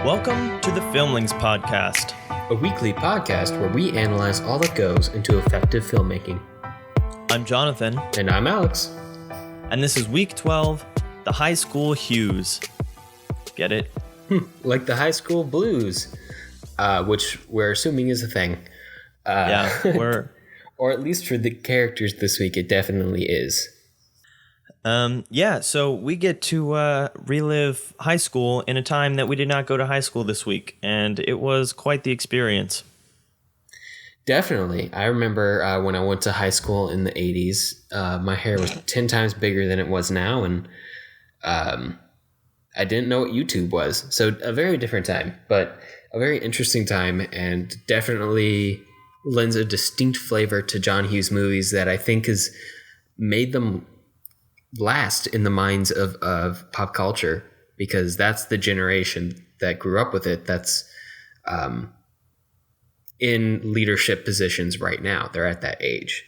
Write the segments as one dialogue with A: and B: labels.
A: Welcome to the Filmlings Podcast,
B: a weekly podcast where we analyze all that goes into effective filmmaking.
A: I'm Jonathan.
B: And I'm Alex.
A: And this is week 12, the High School Hughes. Get it?
B: Like the high school blues, which we're assuming is a thing.
A: We're...
B: Or at least for the characters this week, it definitely is.
A: So we get to relive high school in a time that we did not go to high school this week, and it was quite the experience.
B: Definitely. I remember when I went to high school in the 80s, my hair was 10 times bigger than it was now, and I didn't know what YouTube was. So a very different time, but a very interesting time, and definitely lends a distinct flavor to John Hughes movies that I think has made them last in the minds of pop culture, because that's the generation that grew up with it that's in leadership positions right now. They're at that age.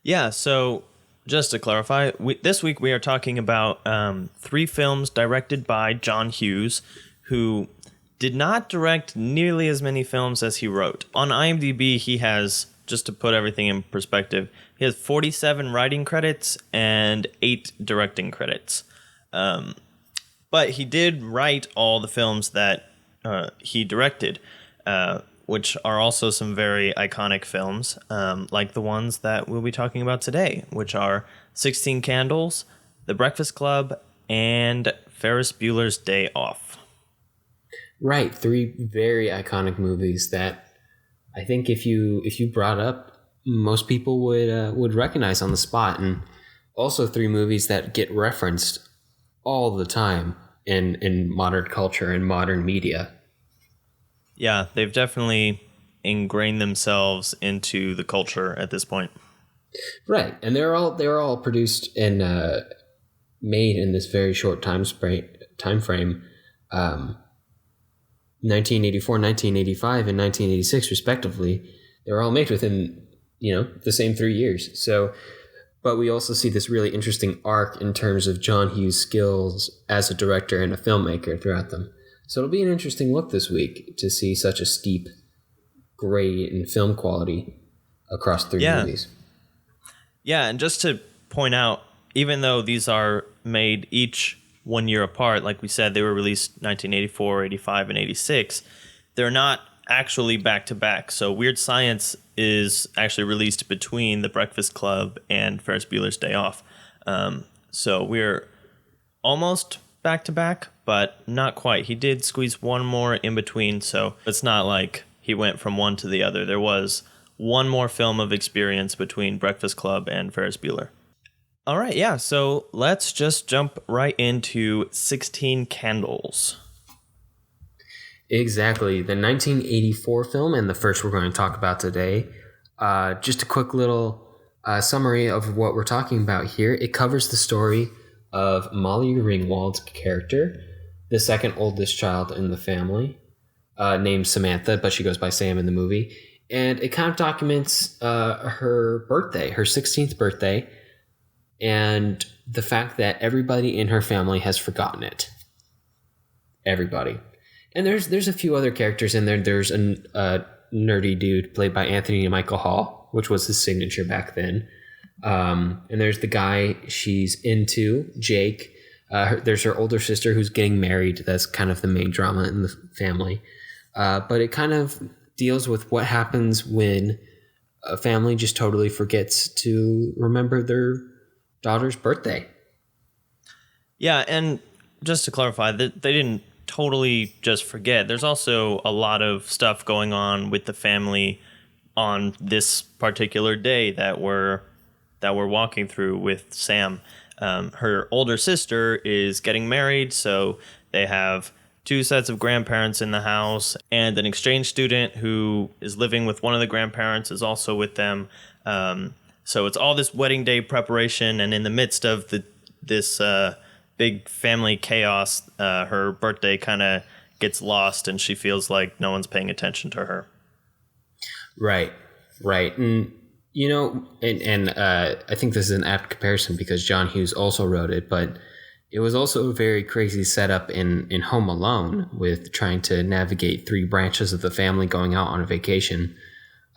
A: Yeah, so just to clarify, this week we are talking about 3 films directed by John Hughes, who did not direct nearly as many films as he wrote. On IMDb, he has, just to put everything in perspective, he has 47 writing credits and 8 directing credits. But he did write all the films that he directed, which are also some very iconic films, like the ones that we'll be talking about today, which are 16 Candles, The Breakfast Club, and Ferris Bueller's Day Off.
B: Right, 3 very iconic movies that I think if you brought up, most people would recognize on the spot, and also 3 movies that get referenced all the time in modern culture and modern media.
A: Yeah, they've definitely ingrained themselves into the culture at this point.
B: Right, and they're all produced and made in this very short time frame. 1984, 1985, and 1986, respectively. They were all made within, the same 3 years. So, but we also see this really interesting arc in terms of John Hughes' skills as a director and a filmmaker throughout them. So it'll be an interesting look this week to see such a steep grade in film quality across 3 movies.
A: Yeah, and just to point out, even though these are made each 1 year apart, like we said, they were released 1984, 85, and 86, they're not actually back-to-back. So Weird Science is actually released between The Breakfast Club and Ferris Bueller's Day Off. So we're almost back-to-back, but not quite. He did squeeze one more in between, so it's not like he went from one to the other. There was one more film of experience between Breakfast Club and Ferris Bueller. All right, yeah, so let's just jump right into 16 Candles.
B: Exactly. The 1984 film, and the first we're going to talk about today. Just a quick little summary of what we're talking about here. It covers the story of Molly Ringwald's character, the second oldest child in the family, named Samantha, but she goes by Sam in the movie. And it kind of documents her birthday, her 16th birthday, and the fact that everybody in her family has forgotten it. Everybody. And there's a few other characters in there. There's a nerdy dude played by Anthony Michael Hall, which was his signature back then. And there's the guy she's into, Jake. There's her older sister who's getting married. That's kind of the main drama in the family. But it kind of deals with what happens when a family just totally forgets to remember their daughter's birthday.
A: Yeah, and just to clarify, they didn't totally just forget. There's also a lot of stuff going on with the family on this particular day that we're walking through with Sam. Her older sister is getting married, so they have 2 sets of grandparents in the house, and an exchange student who is living with one of the grandparents is also with them. So it's all this wedding day preparation, and in the midst of this big family chaos, her birthday kind of gets lost, and she feels like no one's paying attention to her.
B: Right. And, I think this is an apt comparison because John Hughes also wrote it, but It was also a very crazy setup in Home Alone with trying to navigate three branches of the family going out on a vacation,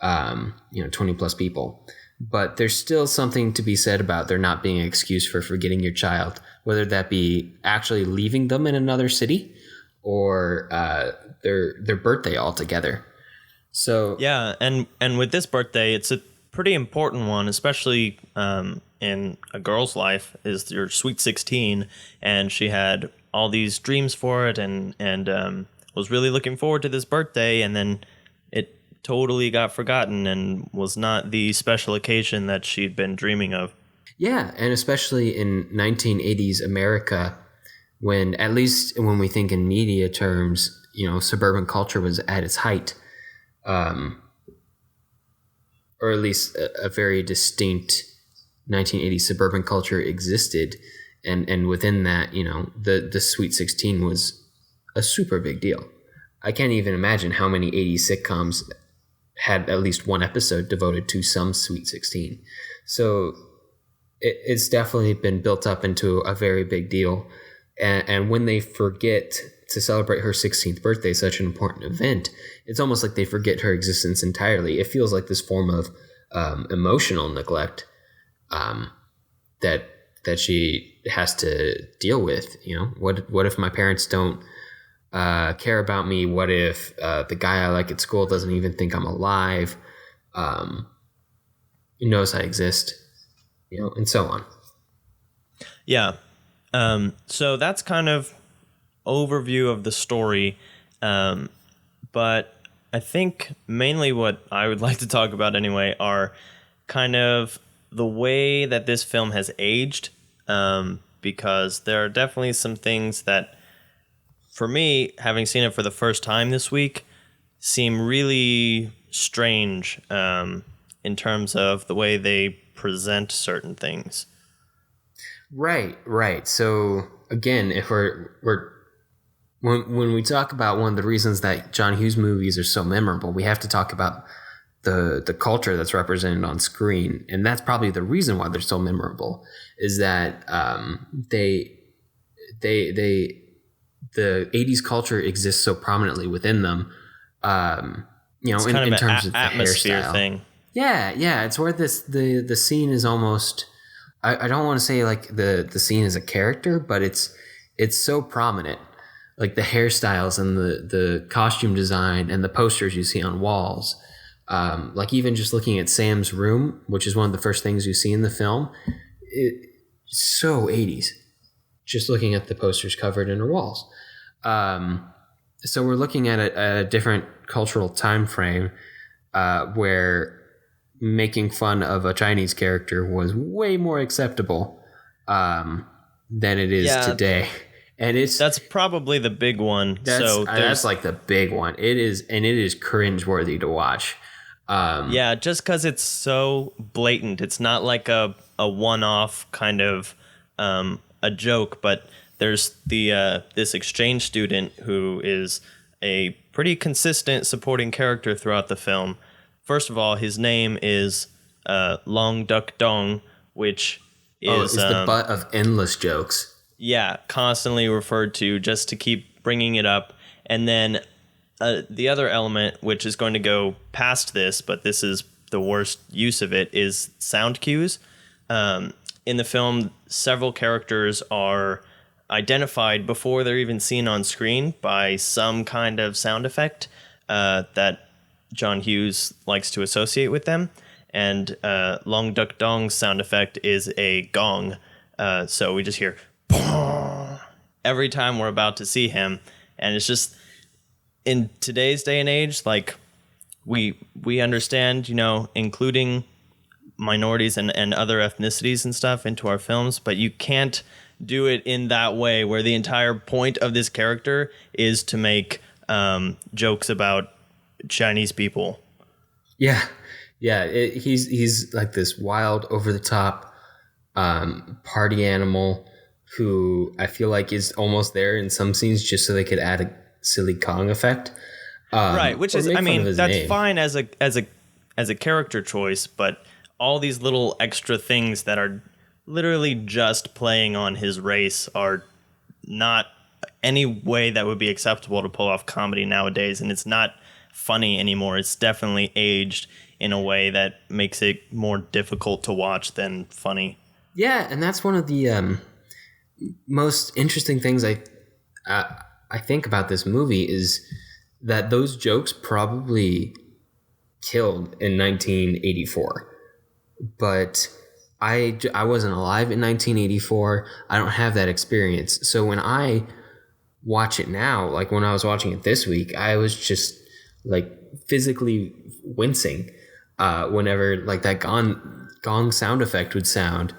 B: 20 plus people. But there's still something to be said about there not being an excuse for forgetting your child, whether that be actually leaving them in another city or their birthday altogether. So
A: Yeah, and with this birthday, it's a pretty important one, especially in a girl's life, is your sweet 16, and she had all these dreams for it, and was really looking forward to this birthday, and then it totally got forgotten and was not the special occasion that she'd been dreaming of.
B: yeah, and especially in 1980s America, when at least when we think in media terms, suburban culture was at its height. Or at least a very distinct 1980s suburban culture existed. And within that, the Sweet 16 was a super big deal. I can't even imagine how many 80s sitcoms had at least one episode devoted to some Sweet 16. So it's definitely been built up into a very big deal. And when they forget to celebrate her 16th birthday, such an important event, it's almost like they forget her existence entirely. It feels like this form of emotional neglect that she has to deal with. What if my parents don't care about me? What if the guy I like at school doesn't even think I'm alive? He knows I exist, and so on.
A: Yeah. So that's kind of overview of the story. But I think mainly what I would like to talk about anyway are kind of the way that this film has aged. Because there are definitely some things that, for me, having seen it for the first time this week, seem really strange in terms of the way they present certain things.
B: Right. So again, if when we talk about one of the reasons that John Hughes movies are so memorable, we have to talk about the culture that's represented on screen, and that's probably the reason why they're so memorable. Is that the 80s culture exists so prominently within them.
A: It's kind of in terms of the atmosphere hairstyle thing.
B: Yeah. It's where the scene is almost. I don't want to say like the scene is a character, but it's so prominent. Like the hairstyles and the costume design and the posters you see on walls. Like even just looking at Sam's room, which is one of the first things you see in the film, it's so 80s. Just looking at the posters covered in her walls. So we're looking at a different cultural time frame where making fun of a Chinese character was way more acceptable than it is today. And that's
A: probably the big one.
B: That's like the big one. It is cringeworthy to watch.
A: Just because it's so blatant. It's not like a one-off kind of a joke, but there's this exchange student who is a pretty consistent supporting character throughout the film. First of all, his name is Long Duck Dong, which is
B: the butt of endless jokes.
A: Yeah, constantly referred to just to keep bringing it up. And then the other element, which is going to go past this, but this is the worst use of it, is sound cues. In the film, several characters are identified before they're even seen on screen by some kind of sound effect that John Hughes likes to associate with them. And Long Duck Dong's sound effect is a gong. So we just hear every time we're about to see him. And it's just, in today's day and age, like we understand, including minorities and other ethnicities and stuff into our films, but you can't do it in that way where the entire point of this character is to make jokes about Chinese people.
B: Yeah. He's like this wild, over the top party animal who I feel like is almost there in some scenes just so they could add a silly Kong effect.
A: Right, which is, that's name. Fine as a character choice, but all these little extra things that are literally just playing on his race are not any way that would be acceptable to pull off comedy nowadays, and it's not funny anymore. It's definitely aged in a way that makes it more difficult to watch than funny.
B: Yeah, and that's one of the most interesting things I think about this movie is that those jokes probably killed in 1984, but I wasn't alive in 1984. I don't have that experience. So when I watch it now, like when I was watching it this week, I was just like physically wincing whenever like that gong sound effect would sound.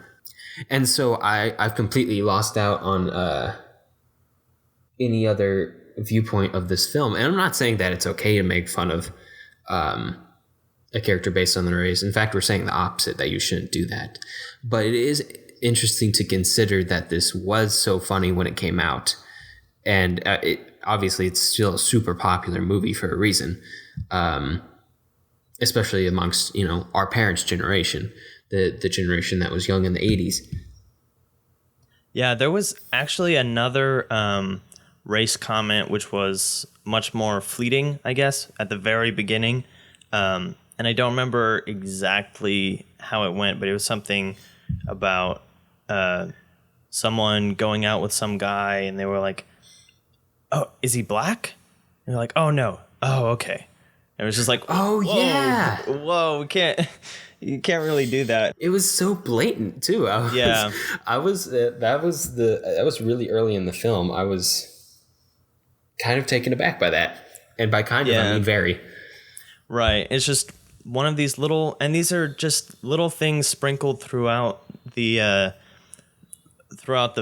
B: And so I've completely lost out on any other viewpoint of this film. And I'm not saying that it's okay to make fun of a character based on their race. In fact, we're saying the opposite, that you shouldn't do that. But it is interesting to consider that this was so funny when it came out. And obviously it's still a super popular movie for a reason, especially amongst, our parents' generation, the generation that was young in the 80s.
A: Yeah, there was actually another race comment which was much more fleeting, I guess, at the very beginning. And I don't remember exactly how it went, but it was something about someone going out with some guy, and they were like, "Oh, is he black?" And they're like, "Oh, no. Oh, okay." And it was just like,
B: "Oh,
A: whoa,
B: yeah.
A: Whoa, you can't really do that."
B: It was so blatant too. That was really early in the film. I was kind of taken aback by that. And by kind of, I mean very.
A: Right. It's just one of these these are just little things sprinkled throughout the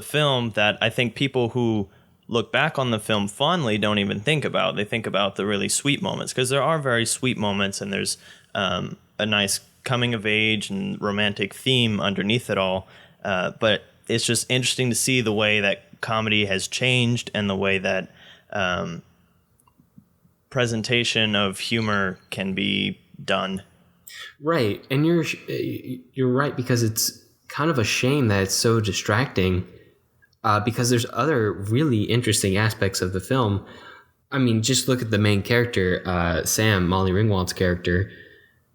A: film that I think people who look back on the film fondly don't even think about. They think about the really sweet moments, because there are very sweet moments, and there's a nice coming of age and romantic theme underneath it all. But it's just interesting to see the way that comedy has changed, and the way that presentation of humor can be done.
B: Right. And you're right, because it's kind of a shame that it's so distracting, because there's other really interesting aspects of the film. I mean, just look at the main character, Sam, Molly Ringwald's character,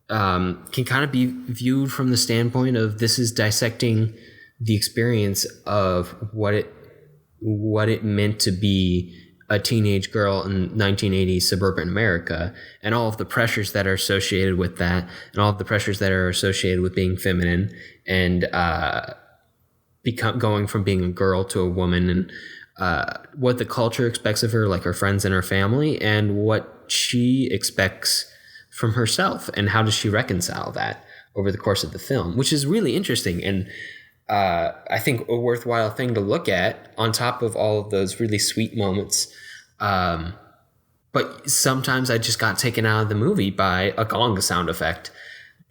B: can kind of be viewed from the standpoint of this is dissecting the experience of what it meant to be a teenage girl in 1980s suburban America, and all of the pressures that are associated with that, and all of the pressures that are associated with being feminine, and going from being a girl to a woman, and what the culture expects of her, like her friends and her family, and what she expects from herself, and how does she reconcile that over the course of the film, which is really interesting, and I think a worthwhile thing to look at on top of all of those really sweet moments. But sometimes I just got taken out of the movie by a gong sound effect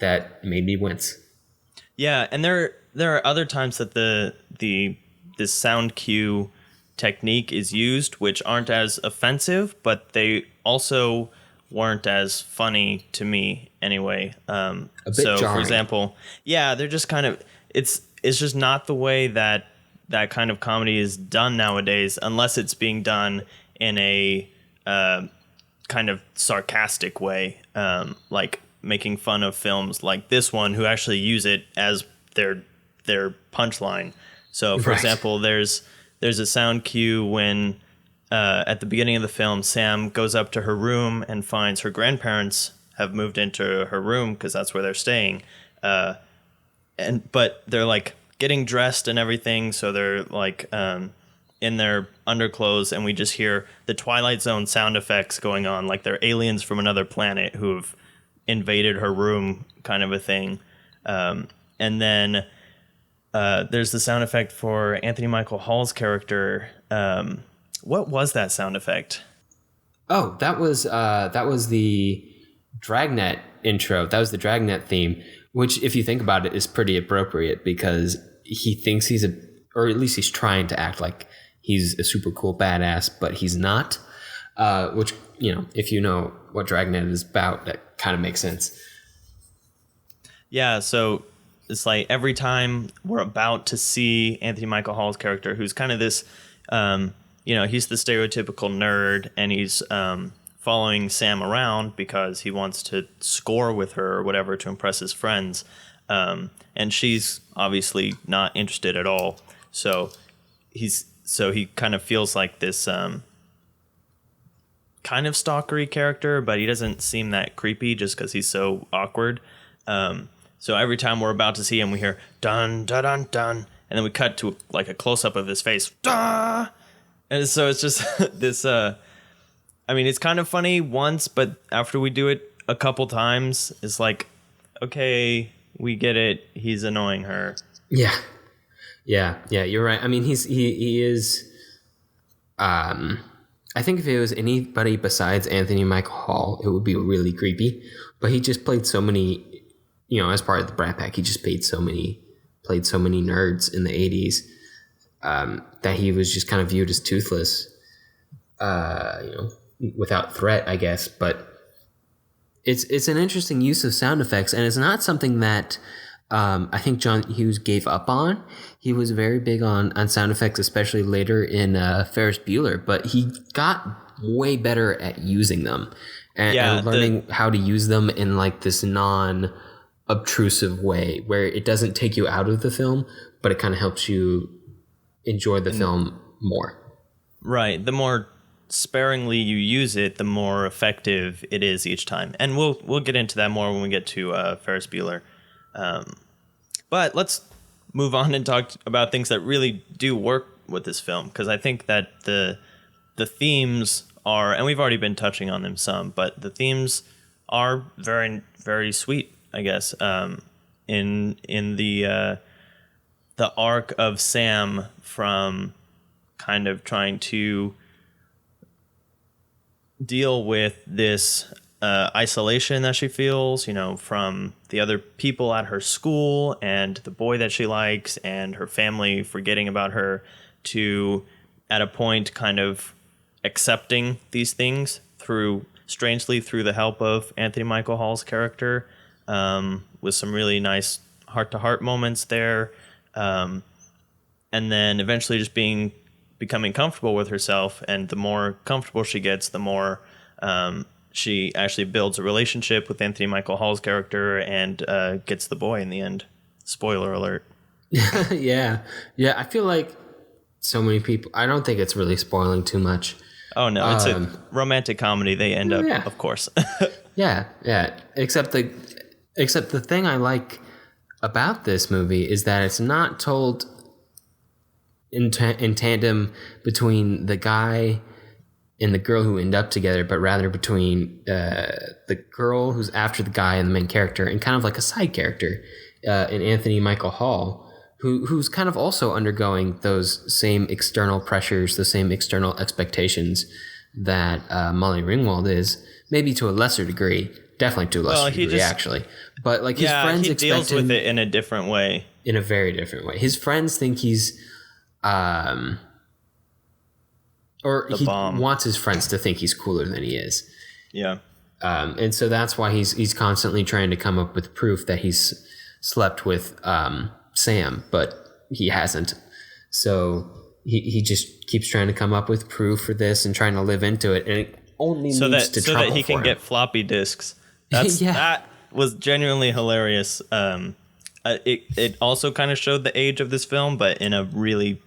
B: that made me wince.
A: Yeah, and there are other times that this sound cue technique is used, which aren't as offensive, but they also weren't as funny to me anyway. A bit jarring. For example, they're just kind of it's just not the way that kind of comedy is done nowadays, unless it's being done in a kind of sarcastic way, like making fun of films like this one, who actually use it as their punchline. So, for example, there's a sound cue when at the beginning of the film, Sam goes up to her room and finds her grandparents have moved into her room because that's where they're staying. But they're like getting dressed and everything, so they're like in their underclothes, and we just hear the Twilight Zone sound effects going on, like they're aliens from another planet who've invaded her room, kind of a thing. And then there's the sound effect for Anthony Michael Hall's character. What was that sound effect?
B: Oh, that was the Dragnet intro. That was the Dragnet theme, which, if you think about it, is pretty appropriate, because he thinks or at least he's trying to act like he's a super cool badass, but he's not. Which, if you know what Dragnet is about, that kind of makes sense.
A: Yeah, so it's like every time we're about to see Anthony Michael Hall's character, who's kind of this, he's the stereotypical nerd, and he's following Sam around because he wants to score with her or whatever to impress his friends. And she's obviously not interested at all. So he kind of feels like this kind of stalkery character, but he doesn't seem that creepy just because he's so awkward. So every time we're about to see him, we hear dun dun dun dun, and then we cut to like a close up of his face, Duh! And so it's just this. It's kind of funny once, but after we do it a couple times, it's like, okay, we get it. He's annoying her.
B: Yeah. You're right. I mean, he is. I think if it was anybody besides Anthony Michael Hall, it would be really creepy. But he just played so many, as part of the Brat Pack, he just played so many nerds in the 80s that he was just kind of viewed as toothless, without threat, I guess. But it's an interesting use of sound effects, and it's not something that I think John Hughes gave up on. He was very big on sound effects, especially later in Ferris Bueller, but he got way better at using them and learning how to use them in like this non-obtrusive way where it doesn't take you out of the film, but it kind of helps you enjoy the film more. Right.
A: The more sparingly you use it, the more effective it is each time. And we'll get into that more when we get to Ferris Bueller. But let's move on and talk about things that really do work with this film, because I think that the themes are, and we've already been touching on them some, but the themes are very, very sweet, I guess. In the arc of Sam from kind of trying to deal with this isolation that she feels, from the other people at her school and the boy that she likes and her family forgetting about her, to at a point kind of accepting these things strangely through the help of Anthony Michael Hall's character, with some really nice heart-to-heart moments there, and then eventually just becoming comfortable with herself, and the more comfortable she gets, the more she actually builds a relationship with Anthony Michael Hall's character and gets the boy in the end. Spoiler alert.
B: Yeah. I feel like so many people, I don't think it's really spoiling too much.
A: Oh, no, it's a romantic comedy. They end up, of course.
B: Yeah. Except the thing I like about this movie is that it's not told in tandem between the guy and the girl who end up together, but rather between the girl who's after the guy and the main character, and kind of like a side character in Anthony Michael Hall, who's kind of also undergoing those same external pressures, the same external expectations that Molly Ringwald is, maybe to a lesser degree, definitely to a lesser degree, actually. But like his friends
A: he deals with it in a different way.
B: In a very different way. His friends think he's wants his friends to think he's cooler than he is.
A: Yeah.
B: And so that's why he's constantly trying to come up with proof that he's slept with Sam, but he hasn't. So he just keeps trying to come up with proof for this and trying to live into it, and it only leads to trouble
A: that he can get floppy disks. That was genuinely hilarious. It also kind of showed the age of this film, but in a really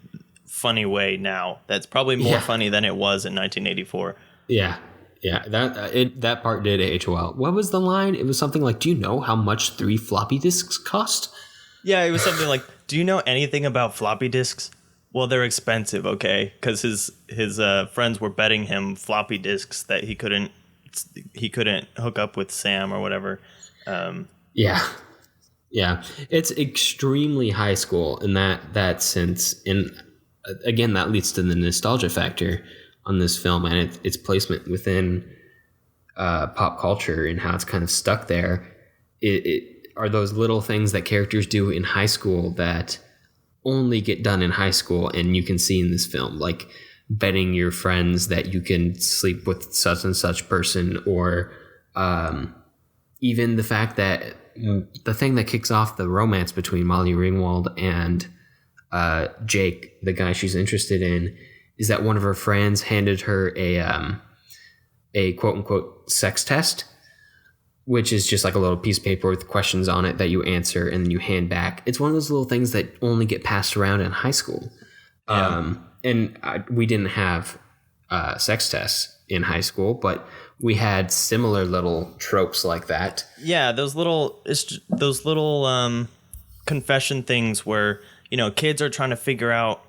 A: funny way now. That's probably more funny than it was in 1984.
B: Yeah. That part did age well. What was the line? It was something like, "Do you know how much 3 floppy disks cost?"
A: Yeah, it was something like, "Do you know anything about floppy disks? Well, they're expensive, okay?" Because his friends were betting him floppy disks that he couldn't hook up with Sam or whatever.
B: Yeah, it's extremely high school in that sense, and again, that leads to the nostalgia factor on this film and its placement within pop culture and how it's kind of stuck there. It are those little things that characters do in high school that only get done in high school, and you can see in this film, like betting your friends that you can sleep with such and such person, or even the fact that the thing that kicks off the romance between Molly Ringwald and Jake, the guy she's interested in, is that one of her friends handed her a quote unquote sex test, which is just like a little piece of paper with questions on it that you answer and then you hand back. It's one of those little things that only get passed around in high school. Yeah. We didn't have sex tests in high school, but we had similar little tropes like that.
A: Yeah, those little confession things where, kids are trying to figure out,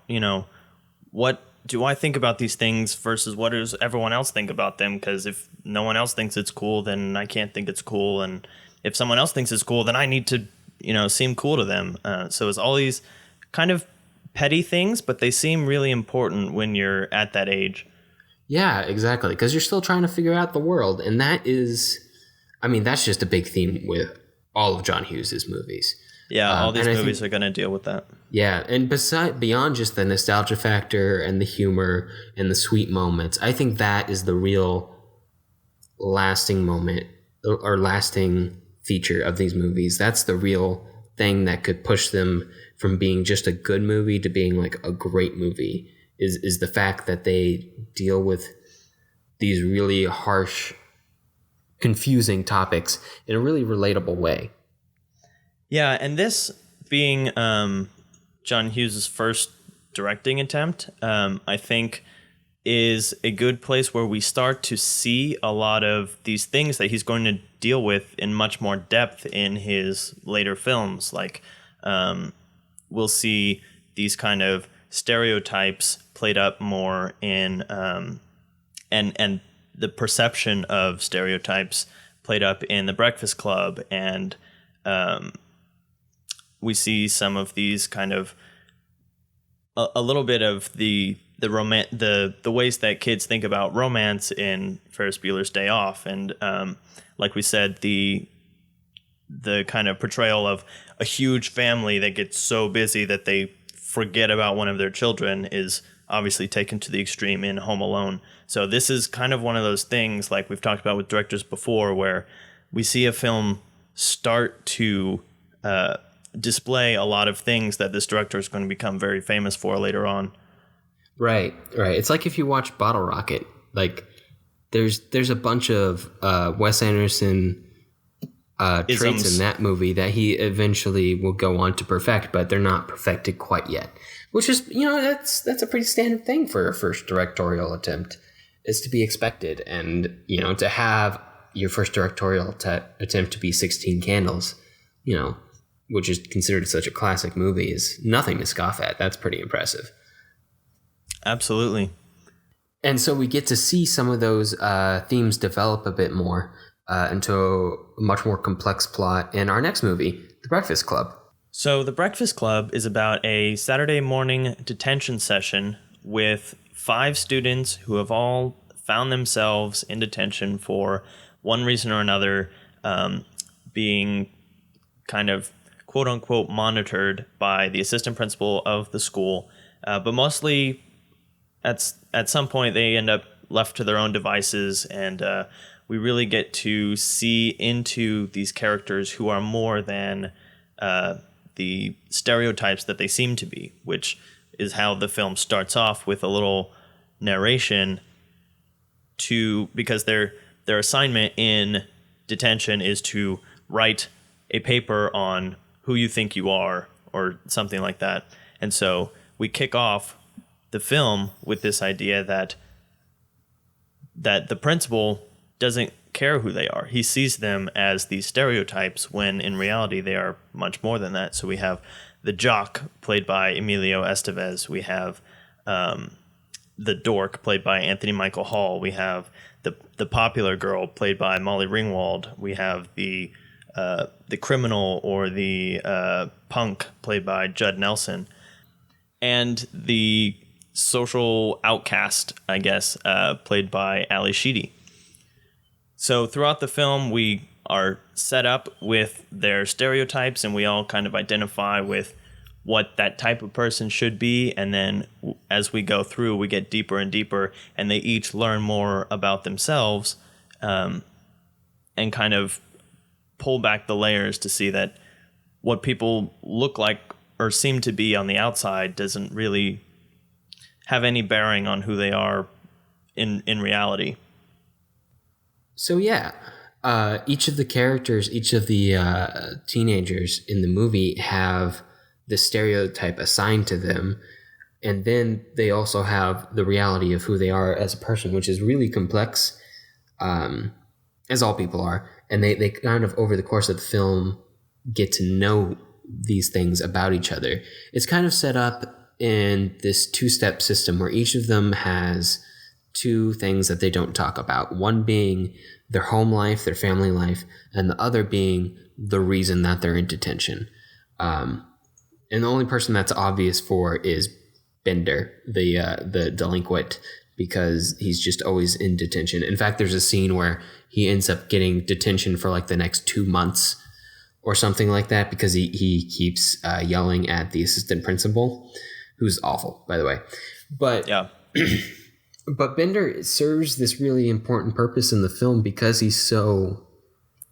A: what do I think about these things versus what does everyone else think about them? Because if no one else thinks it's cool, then I can't think it's cool. And if someone else thinks it's cool, then I need to, seem cool to them. So it's all these kind of petty things, but they seem really important when you're at that age.
B: Yeah, exactly. Because you're still trying to figure out the world. And that's just a big theme with all of John Hughes's movies.
A: Yeah, all these movies are going to deal with that.
B: Yeah, and beyond just the nostalgia factor and the humor and the sweet moments, I think that is the real lasting moment or lasting feature of these movies. That's the real thing that could push them from being just a good movie to being like a great movie, is the fact that they deal with these really harsh, confusing topics in a really relatable way.
A: Yeah, and this being John Hughes' first directing attempt, I think is a good place where we start to see a lot of these things that he's going to deal with in much more depth in his later films. Like, we'll see these kind of stereotypes played up more in, and the perception of stereotypes played up in The Breakfast Club, and we see some of these kind of a little bit of the ways that kids think about romance in Ferris Bueller's Day Off, and like we said, the kind of portrayal of a huge family that gets so busy that they forget about one of their children is obviously taken to the extreme in Home Alone. So this is kind of one of those things, like we've talked about with directors before, where we see a film start to display a lot of things that this director is going to become very famous for later on.
B: Right. It's like if you watch Bottle Rocket, like there's a bunch of Wes Anderson traits in that movie that he eventually will go on to perfect, but they're not perfected quite yet. Which is, that's a pretty standard thing for a first directorial attempt, is to be expected. And, to have your first directorial attempt to be 16 Candles, which is considered such a classic movie, is nothing to scoff at. That's pretty impressive.
A: Absolutely.
B: And so we get to see some of those themes develop a bit more into a much more complex plot in our next movie, The Breakfast Club.
A: So The Breakfast Club is about a Saturday morning detention session with 5 students who have all found themselves in detention for one reason or another, being kind of quote-unquote monitored by the assistant principal of the school. But mostly at some point they end up left to their own devices, and we really get to see into these characters who are more than the stereotypes that they seem to be, which is how the film starts off with a little narration because their assignment in detention is to write a paper on who you think you are or something like that. And so we kick off the film with this idea that the principal doesn't care who they are. He sees them as these stereotypes when in reality they are much more than that. So we have the jock played by Emilio Estevez. We have the dork played by Anthony Michael Hall. We have the popular girl played by Molly Ringwald. We have the criminal or the punk played by Judd Nelson, and the social outcast, I guess, played by Ali Sheedy. So throughout the film, we are set up with their stereotypes, and we all kind of identify with what that type of person should be. And then as we go through, we get deeper and deeper, and they each learn more about themselves, and kind of pull back the layers to see that what people look like or seem to be on the outside doesn't really have any bearing on who they are in reality.
B: So yeah, each of the characters, each of the teenagers in the movie have the stereotype assigned to them, and then they also have the reality of who they are as a person, which is really complex, as all people are. And they kind of, over the course of the film, get to know these things about each other. It's kind of set up in this two-step system where each of them has two things that they don't talk about. One being their home life, their family life, and the other being the reason that they're in detention. And the only person that's obvious for is Bender, the delinquent, because he's just always in detention. In fact, there's a scene where he ends up getting detention for like the next 2 months or something like that because he keeps yelling at the assistant principal, who's awful, by the way. But
A: yeah.
B: But Bender serves this really important purpose in the film because he's so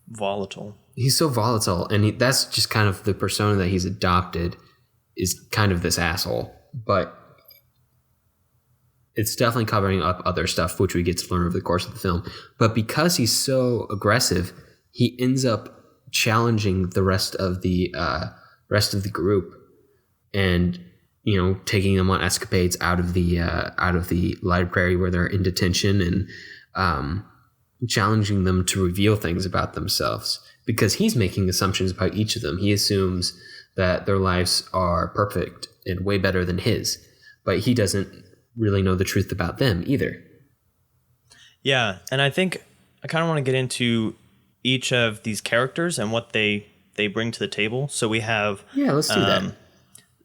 A: volatile.
B: He's so volatile, and that's just kind of the persona that he's adopted, is kind of this asshole. But it's definitely covering up other stuff, which we get to learn over the course of the film. But because he's so aggressive, he ends up challenging the rest of the group, and taking them on escapades out of the library where they're in detention, and challenging them to reveal things about themselves, because he's making assumptions about each of them. He assumes that their lives are perfect and way better than his, but he doesn't really know the truth about them either.
A: Yeah, and I think I kind of want to get into each of these characters and what they bring to the table. So we have...
B: Yeah, let's do that.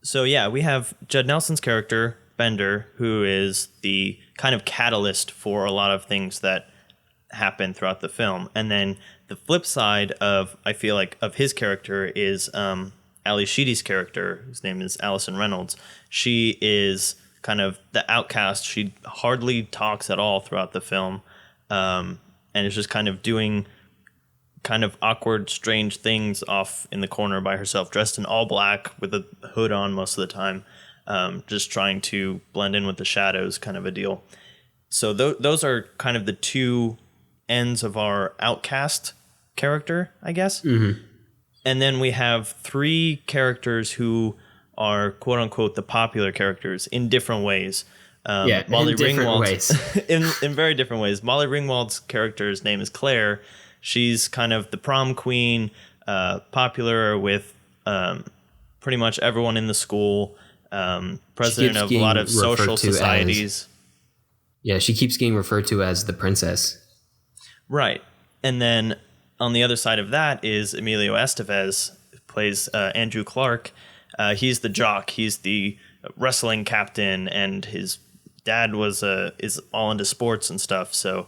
A: So yeah, we have Judd Nelson's character, Bender, who is the kind of catalyst for a lot of things that happen throughout the film. And then the flip side of, I feel like, of his character is Ali Sheedy's character, whose name is Allison Reynolds. She is kind of the outcast. She hardly talks at all throughout the film, and is just kind of doing kind of awkward, strange things off in the corner by herself, dressed in all black with a hood on most of the time, just trying to blend in with the shadows, kind of a deal. So those are kind of the two ends of our outcast character, I guess. Mm-hmm. And then we have three characters who are quote unquote the popular characters in different ways.
B: Molly Ringwald's
A: in very different ways. Molly Ringwald's character's name is Claire. She's kind of the prom queen, popular with pretty much everyone in the school, president of a lot of social societies.
B: She keeps getting referred to as the princess.
A: Right. And then on the other side of that is Emilio Estevez, who plays Andrew Clark. He's the jock. He's the wrestling captain, and his dad is all into sports and stuff. So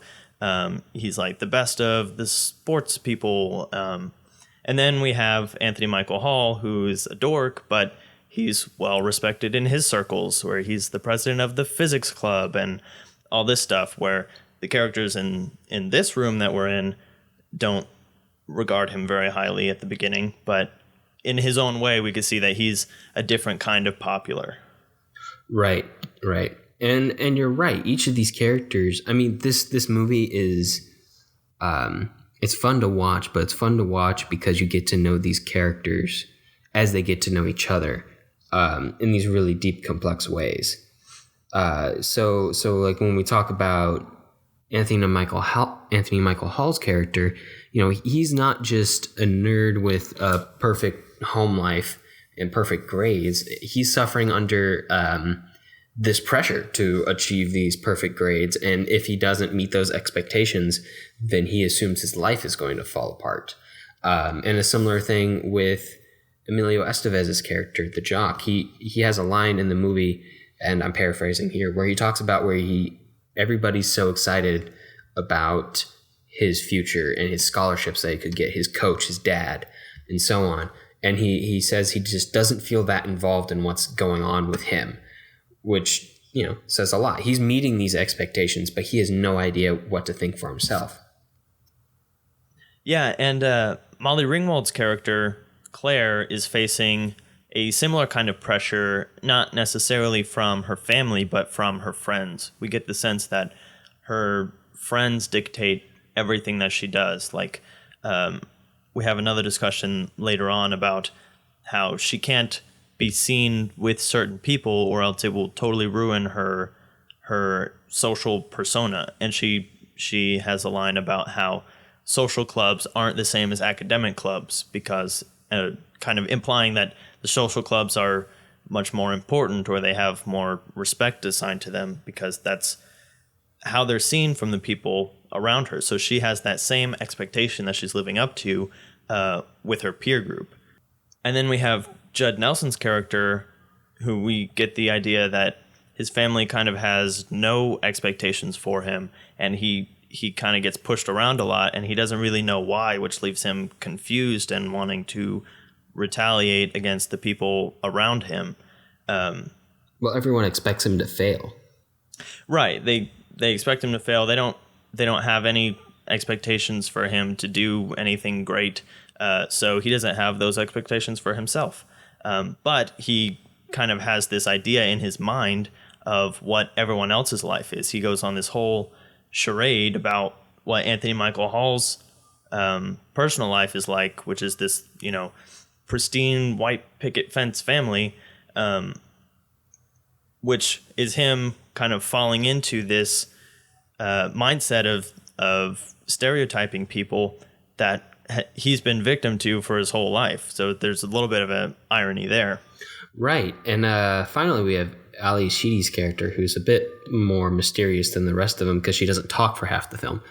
A: he's like the best of the sports people. And then we have Anthony Michael Hall, who's a dork, but he's well respected in his circles, where he's the president of the physics club and all this stuff, where the characters in this room that we're in don't regard him very highly at the beginning, but in his own way, we could see that he's a different kind of popular. Right.
B: And you're right. Each of these characters, I mean, this movie is, it's fun to watch, but it's fun to watch because you get to know these characters as they get to know each other, in these really deep, complex ways. So like when we talk about Anthony Michael Hall's character, he's not just a nerd with a perfect home life and perfect grades. He's suffering under this pressure to achieve these perfect grades, and if he doesn't meet those expectations, then he assumes his life is going to fall apart. And a similar thing with Emilio Estevez's character, the jock. He has a line in the movie, and I'm paraphrasing here, where he talks about everybody's so excited about his future and his scholarships that he could get, his coach, his dad, and so on. And he says he just doesn't feel that involved in what's going on with him, which, says a lot. He's meeting these expectations, but he has no idea what to think for himself.
A: Yeah, and Molly Ringwald's character, Claire, is facing a similar kind of pressure, not necessarily from her family, but from her friends. We get the sense that her friends dictate everything that she does. Like, we have another discussion later on about how she can't be seen with certain people or else it will totally ruin her social persona. And she has a line about how social clubs aren't the same as academic clubs, because kind of implying that the social clubs are much more important, or they have more respect assigned to them, because that's how they're seen from the people around her. So she has that same expectation that she's living up to with her peer group. And then we have Judd Nelson's character, who we get the idea that his family kind of has no expectations for him, and he kind of gets pushed around a lot, and he doesn't really know why, which leaves him confused and wanting to retaliate against the people around him.
B: Well, everyone expects him to fail.
A: Right. They expect him to fail. They don't have any expectations for him to do anything great. So he doesn't have those expectations for himself. But he kind of has this idea in his mind of what everyone else's life is. He goes on this whole charade about what Anthony Michael Hall's personal life is like, which is this, pristine white picket fence family, which is him kind of falling into this mindset of stereotyping people that he's been victim to for his whole life. So there's a little bit of an irony there. Right.
B: And finally, we have Ali Sheedy's character, who's a bit more mysterious than the rest of them because she doesn't talk for half the film.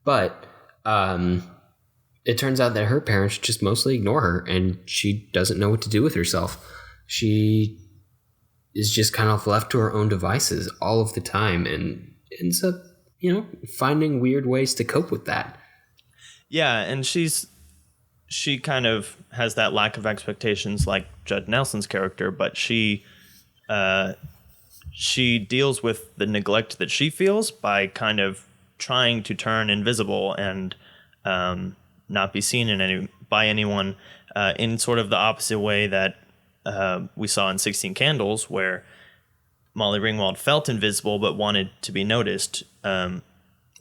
B: But it turns out that her parents just mostly ignore her, and she doesn't know what to do with herself. She is just kind of left to her own devices all of the time and ends up, finding weird ways to cope with that.
A: Yeah, and she kind of has that lack of expectations like Judd Nelson's character, but she deals with the neglect that she feels by kind of trying to turn invisible and not be seen by anyone in sort of the opposite way that we saw in 16 Candles, where Molly Ringwald felt invisible but wanted to be noticed.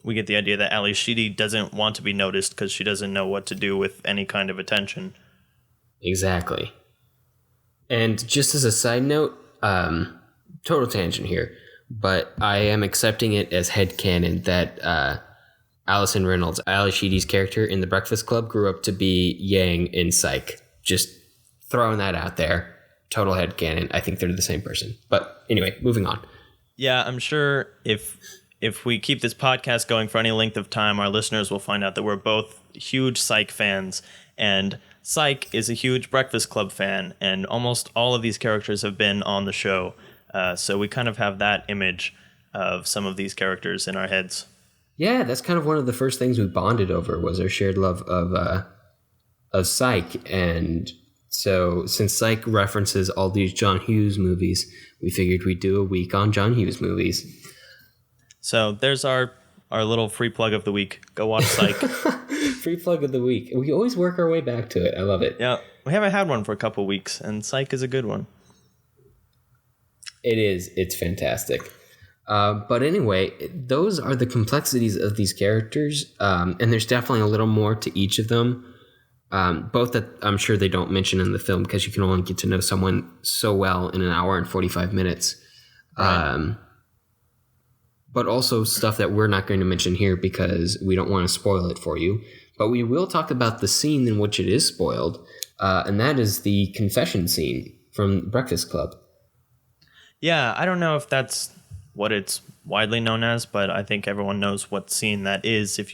A: We get the idea that Ali Sheedy doesn't want to be noticed because she doesn't know what to do with any kind of attention.
B: Exactly. And just as a side note, total tangent here, but I am accepting it as headcanon that Allison Reynolds, Ali Sheedy's character in The Breakfast Club, grew up to be Yang in Psych. Just throwing that out there. Total headcanon. I think they're the same person. But anyway, moving on.
A: Yeah, I'm sure if we keep this podcast going for any length of time, our listeners will find out that we're both huge Psych fans, and Psych is a huge Breakfast Club fan, and almost all of these characters have been on the show. So we kind of have that image of some of these characters in our heads.
B: Yeah, that's kind of one of the first things we bonded over was our shared love of Psych. And so since Psych references all these John Hughes movies, we figured we'd do a week on John Hughes movies.
A: So there's our little free plug of the week. Go watch Psych.
B: Free plug of the week. We always work our way back to it. I love it.
A: Yeah, we haven't had one for a couple weeks, and Psych is a good one.
B: It is. It's fantastic. But anyway, those are the complexities of these characters, and there's definitely a little more to each of them, both that I'm sure they don't mention in the film because you can only get to know someone so well in an hour and 45 minutes. Right. But also stuff that we're not going to mention here because we don't want to spoil it for you. But we will talk about the scene in which it is spoiled, and that is the confession scene from Breakfast Club.
A: Yeah, I don't know if that's what it's widely known as, but I think everyone knows what scene that is. If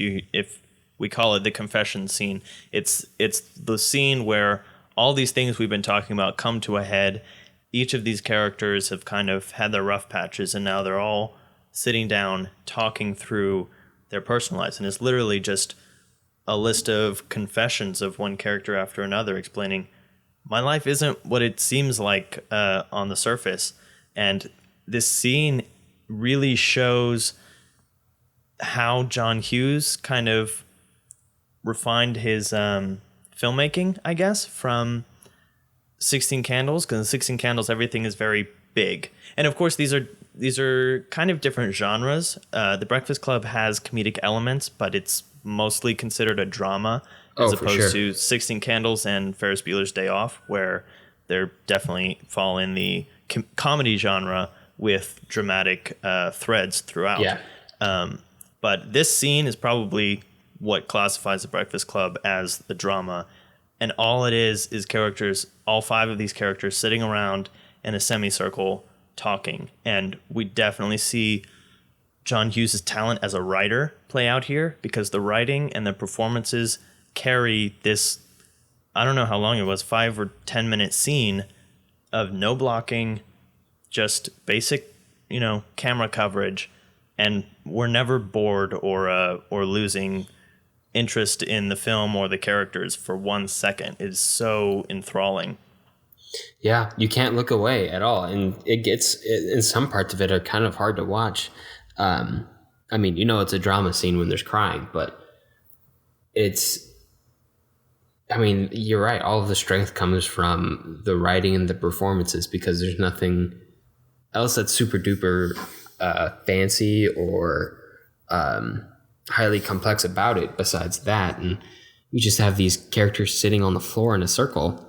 A: we call it the confession scene, it's the scene where all these things we've been talking about come to a head. Each of these characters have kind of had their rough patches, and now they're all sitting down talking through their personal lives, and it's literally just a list of confessions of one character after another explaining, my life isn't what it seems like on the surface. And this scene really shows how John Hughes kind of refined his filmmaking, I guess, from 16 Candles, because in 16 Candles everything is very big, and of course these are kind of different genres. The Breakfast Club has comedic elements, but it's mostly considered a drama, as opposed to 16 Candles and Ferris Bueller's Day Off, where they're definitely fall in the comedy genre with dramatic threads throughout.
B: Yeah.
A: But this scene is probably what classifies the Breakfast Club as the drama. And all it is characters, all 5 of these characters sitting around in a semicircle talking. And we definitely see John Hughes' talent as a writer play out here, because the writing and the performances carry this, I don't know how long it was, 5 or 10 minute scene of no blocking, just basic, camera coverage. And we're never bored or losing interest in the film or the characters for 1 second. It's so enthralling.
B: Yeah, you can't look away at all, and in some parts of it are kind of hard to watch. I mean, it's a drama scene when there's crying, but you're right. All of the strength comes from the writing and the performances, because there's nothing else that's super duper fancy or highly complex about it besides that. And we just have these characters sitting on the floor in a circle,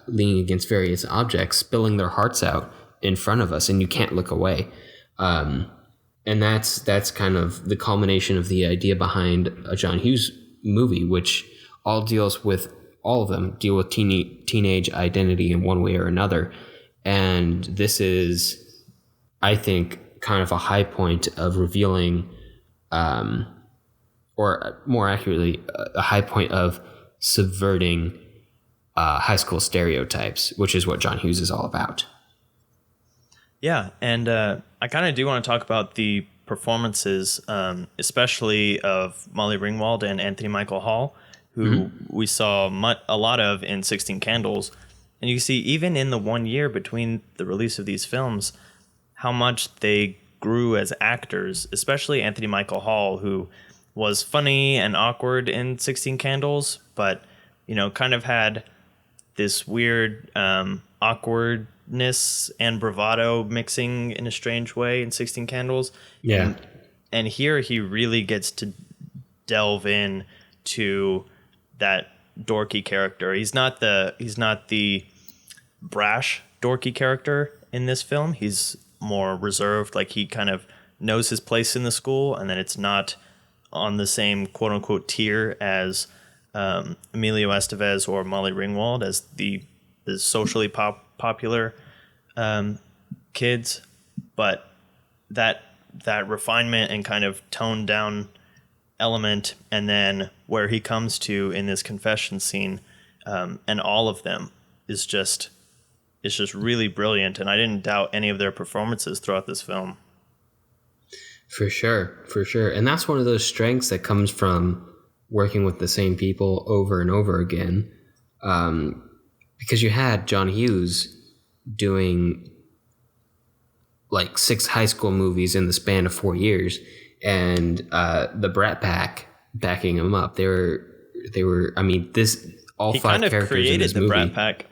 B: leaning against various objects, spilling their hearts out in front of us, and you can't look away. And that's kind of the culmination of the idea behind a John Hughes movie, which all of them deal with teenage identity in one way or another. And this is, I think, kind of a high point of revealing, or more accurately, a high point of subverting high school stereotypes, which is what John Hughes is all about.
A: Yeah, and I kind of do want to talk about the performances, especially of Molly Ringwald and Anthony Michael Hall, who we saw a lot of in 16 Candles. And you see, even in the 1 year between the release of these films, how much they grew as actors, especially Anthony Michael Hall, who was funny and awkward in 16 Candles, but, kind of had this weird awkwardness and bravado mixing in a strange way in 16 Candles.
B: Yeah.
A: And here he really gets to delve in to that dorky character. He's not the brash dorky character in this film. He's more reserved, like he kind of knows his place in the school, and then it's not on the same quote unquote tier as Emilio Estevez or Molly Ringwald as the socially popular kids, but that refinement and kind of toned down element, and then where he comes to in this confession scene, and all of them is just really brilliant, and I didn't doubt any of their performances throughout this film.
B: For sure. And that's one of those strengths that comes from working with the same people over and over again, because you had John Hughes doing like 6 high school movies in the span of 4 years, and the Brat Pack backing him up. They were. I mean, all
A: he
B: 5
A: kind of
B: characters
A: created
B: in this
A: the
B: movie.
A: Brat Pack.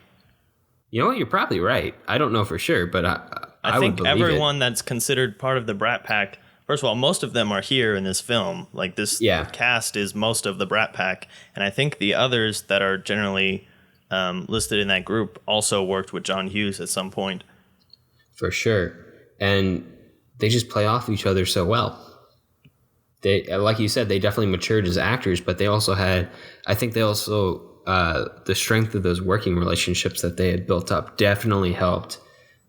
B: You know what? You're probably right. I don't know for sure, but I
A: think
B: would believe
A: everyone that's considered part of the Brat Pack. First of all, most of them are here in this film. Like this cast is most of the Brat Pack, and I think the others that are generally listed in that group also worked with John Hughes at some point.
B: For sure, and they just play off each other so well. They, like you said, they definitely matured as actors, but they also had, I think they also, the strength of those working relationships that they had built up definitely helped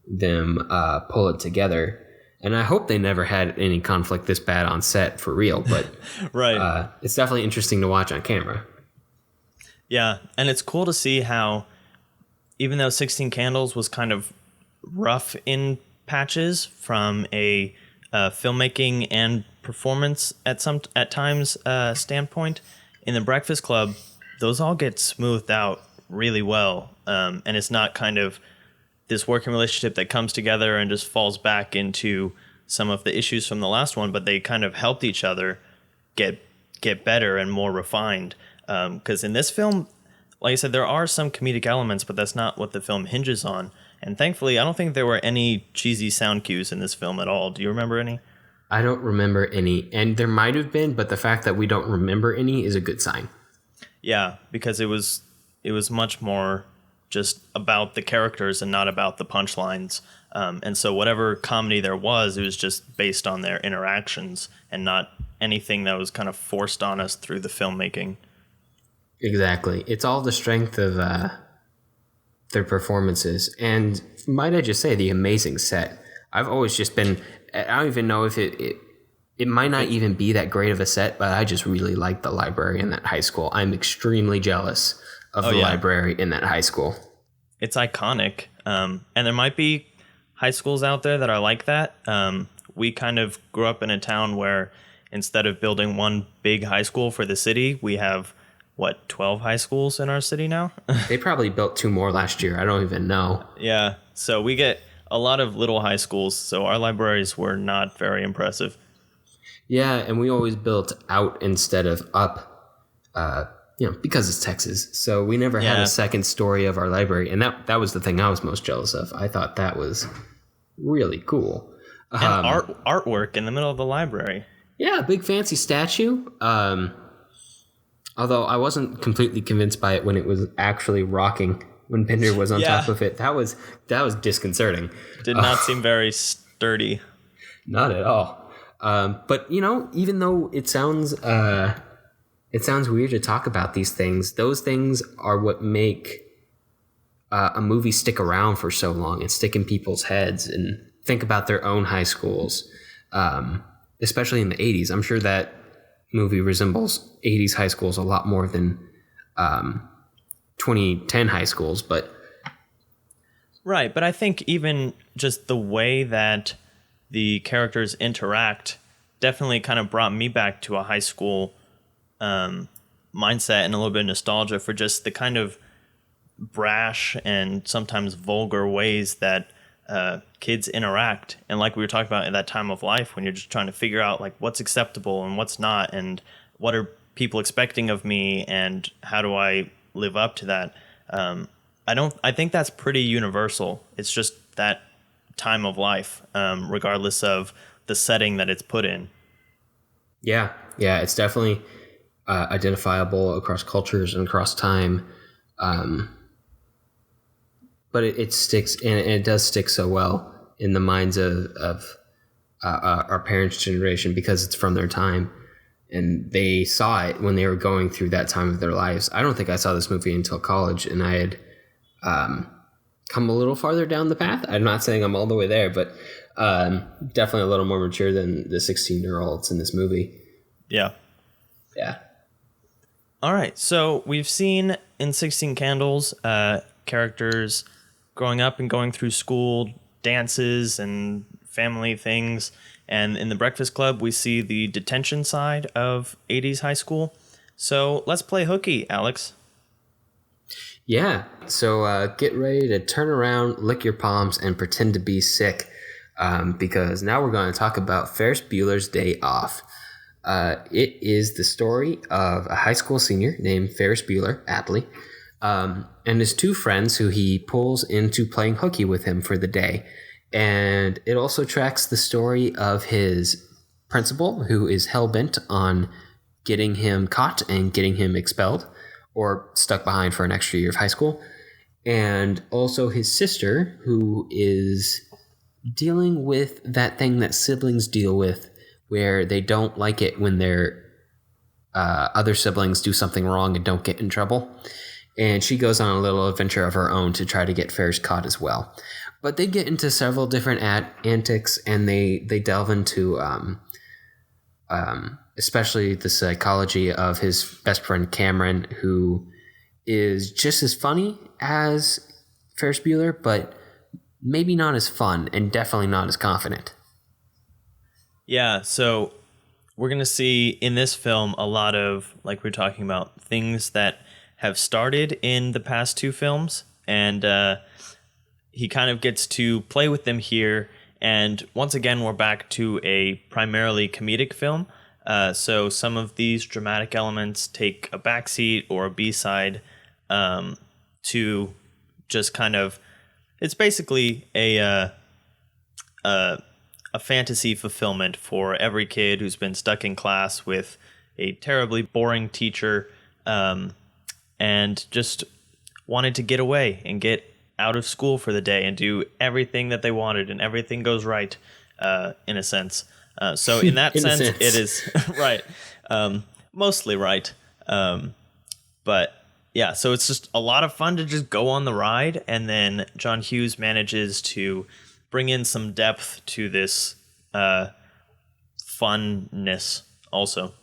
B: them pull it together. And I hope they never had any conflict this bad on set for real, but
A: right.
B: It's definitely interesting to watch on camera.
A: Yeah, and it's cool to see how, even though 16 Candles was kind of rough in patches from a filmmaking and performance at times standpoint, in the Breakfast Club, those all get smoothed out really well, and it's not kind of this working relationship that comes together and just falls back into some of the issues from the last one, but they kind of helped each other get better and more refined. Because in this film, like I said, there are some comedic elements, but that's not what the film hinges on. And thankfully, I don't think there were any cheesy sound cues in this film at all. Do you remember any?
B: I don't remember any, and there might have been, but the fact that we don't remember any is a good sign.
A: Yeah, because it was much more just about the characters and not about the punchlines. And so whatever comedy there was, it was just based on their interactions and not anything that was kind of forced on us through the filmmaking.
B: Exactly. It's all the strength of their performances. And might I just say, the amazing set. I've always just been, I don't even know if it might not even be that great of a set, but I just really like the library in that high school. I'm extremely jealous of the library in that high school.
A: It's iconic. And there might be high schools out there that are like that. We kind of grew up in a town where instead of building one big high school for the city, we have, 12 high schools in our city now?
B: They probably built 2 more last year. I don't even know.
A: Yeah. So we get a lot of little high schools. So our libraries were not very impressive.
B: Yeah, and we always built out instead of up, because it's Texas. So we never had a second story of our library. And that was the thing I was most jealous of. I thought that was really cool.
A: And artwork in the middle of the library.
B: Yeah, a big fancy statue. Although I wasn't completely convinced by it when it was actually rocking, when Bender was on top of it. That was disconcerting.
A: Did not seem very sturdy.
B: Not at all. But even though it sounds weird to talk about these things, those things are what make a movie stick around for so long and stick in people's heads and think about their own high schools, especially in the 80s. I'm sure that movie resembles 80s high schools a lot more than 2010 high schools, but
A: right. But I think even just the way that the characters interact definitely kind of brought me back to a high school mindset and a little bit of nostalgia for just the kind of brash and sometimes vulgar ways that kids interact. And like we were talking about in that time of life when you're just trying to figure out like what's acceptable and what's not, and what are people expecting of me and how do I live up to that. I think that's pretty universal. It's just that time of life, regardless of the setting that it's put in.
B: Yeah, it's definitely identifiable across cultures and across time. But it sticks, and it does stick so well in the minds of our parents' generation because it's from their time, and they saw it when they were going through that time of their lives. I don't think I saw this movie until college, and I had come a little farther down the path. I'm not saying I'm all the way there, but definitely a little more mature than the 16-year-olds in this movie.
A: Yeah. All right, so we've seen in 16 Candles characters growing up and going through school, dances and family things. And in The Breakfast Club, we see the detention side of 80s high school. So let's play hooky, Alex.
B: Yeah, so get ready to turn around, lick your palms, and pretend to be sick, because now we're going to talk about Ferris Bueller's Day Off. It is the story of a high school senior named Ferris Bueller, aptly, and his 2 friends who he pulls into playing hooky with him for the day. And it also tracks the story of his principal, who is hell-bent on getting him caught and getting him expelled or stuck behind for an extra year of high school. And also his sister, who is dealing with that thing that siblings deal with, where they don't like it when their other siblings do something wrong and don't get in trouble. And she goes on a little adventure of her own to try to get Ferris caught as well. But they get into several different antics, and they delve into especially the psychology of his best friend Cameron, who is just as funny as Ferris Bueller, but maybe not as fun and definitely not as confident.
A: Yeah, so we're going to see in this film a lot of, like we were talking about, things that have started in the past 2 films, and he kind of gets to play with them here. And once again, we're back to a primarily comedic film. So some of these dramatic elements take a backseat or a B-side to just kind of, it's basically a fantasy fulfillment for every kid who's been stuck in class with a terribly boring teacher and just wanted to get away and get out of school for the day and do everything that they wanted, and everything goes right in a sense. So in that sense, it is right. Mostly right. But yeah, so it's just a lot of fun to just go on the ride. And then John Hughes manages to bring in some depth to this funness also.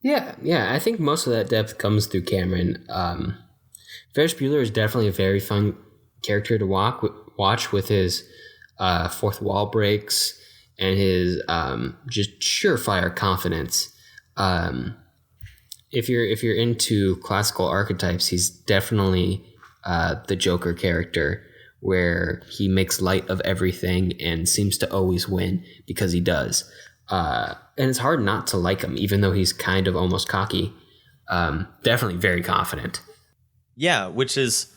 B: Yeah. I think most of that depth comes through Cameron. Ferris Bueller is definitely a very fun character to watch with his fourth wall breaks and his just surefire confidence. If you're into classical archetypes, he's definitely the Joker character, where he makes light of everything and seems to always win because he does. And it's hard not to like him, even though he's kind of almost cocky. Definitely very confident.
A: Yeah, which is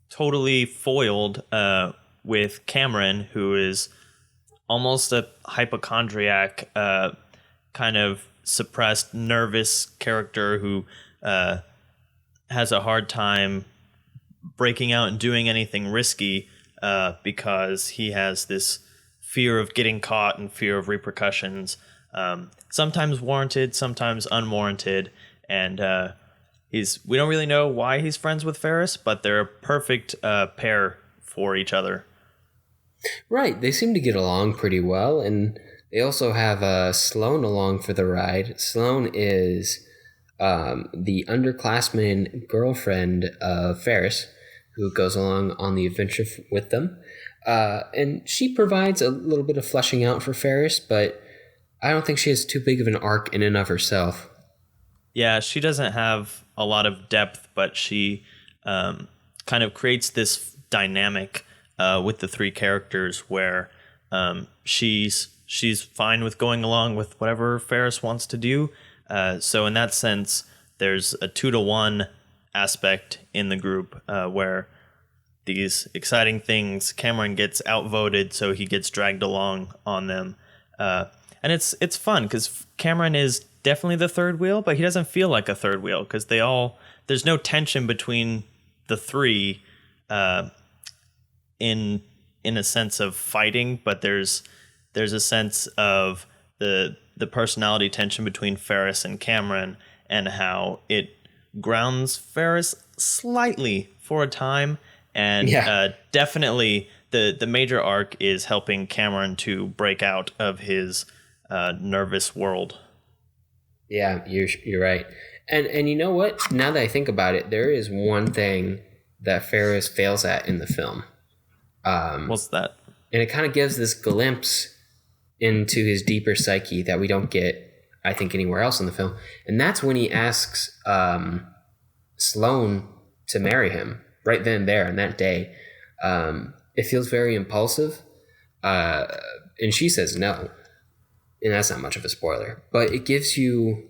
A: totally foiled with Cameron, who is almost a hypochondriac, kind of suppressed, nervous character who has a hard time breaking out and doing anything risky because he has this fear of getting caught and fear of repercussions, sometimes warranted, sometimes unwarranted. And we don't really know why he's friends with Ferris, but they're a perfect pair for each other.
B: Right. They seem to get along pretty well. And they also have Sloane along for the ride. Sloane is the underclassman girlfriend of Ferris, who goes along on the adventure with them. And she provides a little bit of fleshing out for Ferris, but I don't think she has too big of an arc in and of herself.
A: Yeah, she doesn't have a lot of depth, but she kind of creates this dynamic with the three characters where she's fine with going along with whatever Ferris wants to do. So in that sense, there's a 2-to-1 aspect in the group where these exciting things, Cameron gets outvoted, so he gets dragged along on them. And it's fun because Cameron is definitely the third wheel, but he doesn't feel like a third wheel because there's no tension between the three in a sense of fighting, but there's a sense of the personality tension between Ferris and Cameron and how it grounds Ferris slightly for a time. And definitely the major arc is helping Cameron to break out of his nervous world.
B: Yeah, you're right. And you know what? Now that I think about it, there is one thing that Ferris fails at in the film.
A: What's that?
B: And it kind of gives this glimpse into his deeper psyche that we don't get, I think, anywhere else in the film. And that's when he asks Sloane to marry him right then and there on that day. It feels very impulsive. And she says no. And that's not much of a spoiler. But it gives you...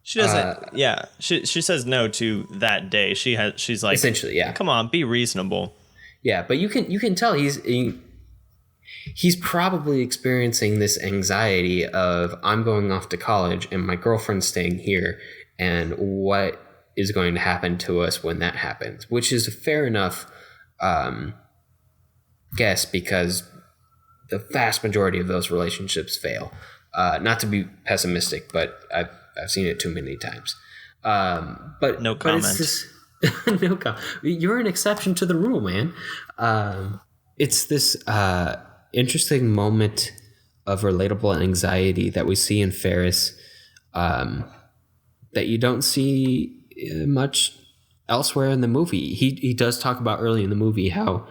A: She doesn't... She says no to that day. She's like...
B: Essentially, yeah.
A: Come on, be reasonable.
B: Yeah, but you can tell he's probably experiencing this anxiety of, I'm going off to college and my girlfriend's staying here, and what is going to happen to us when that happens, which is a fair enough guess because the vast majority of those relationships fail. Not to be pessimistic, but I've seen it too many times. But
A: no comment.
B: But it's just, no comment. You're an exception to the rule, man. It's this interesting moment of relatable anxiety that we see in Ferris that you don't see much elsewhere in the movie. He does talk about early in the movie how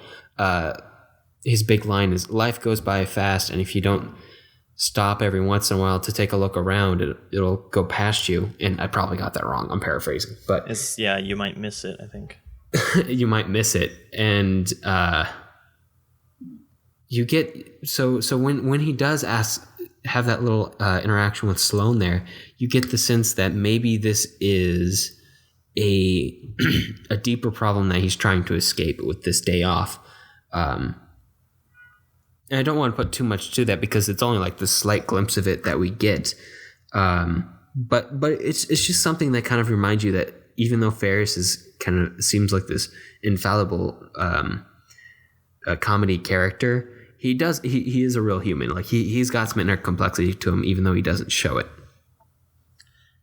B: his big line is, life goes by fast, and if you don't stop every once in a while to take a look around, it'll go past you. And I probably got that wrong. I'm paraphrasing, but
A: you might miss it, I think.
B: You might miss it. And you get so when he does have that little interaction with Sloane there, you get the sense that maybe this is a a deeper problem that he's trying to escape with this day off. And I don't want to put too much to that because it's only like the slight glimpse of it that we get. But it's just something that kind of reminds you that even though Ferris is kind of seems like this infallible comedy character, he is a real human. Like he's got some inner complexity to him, even though he doesn't show it.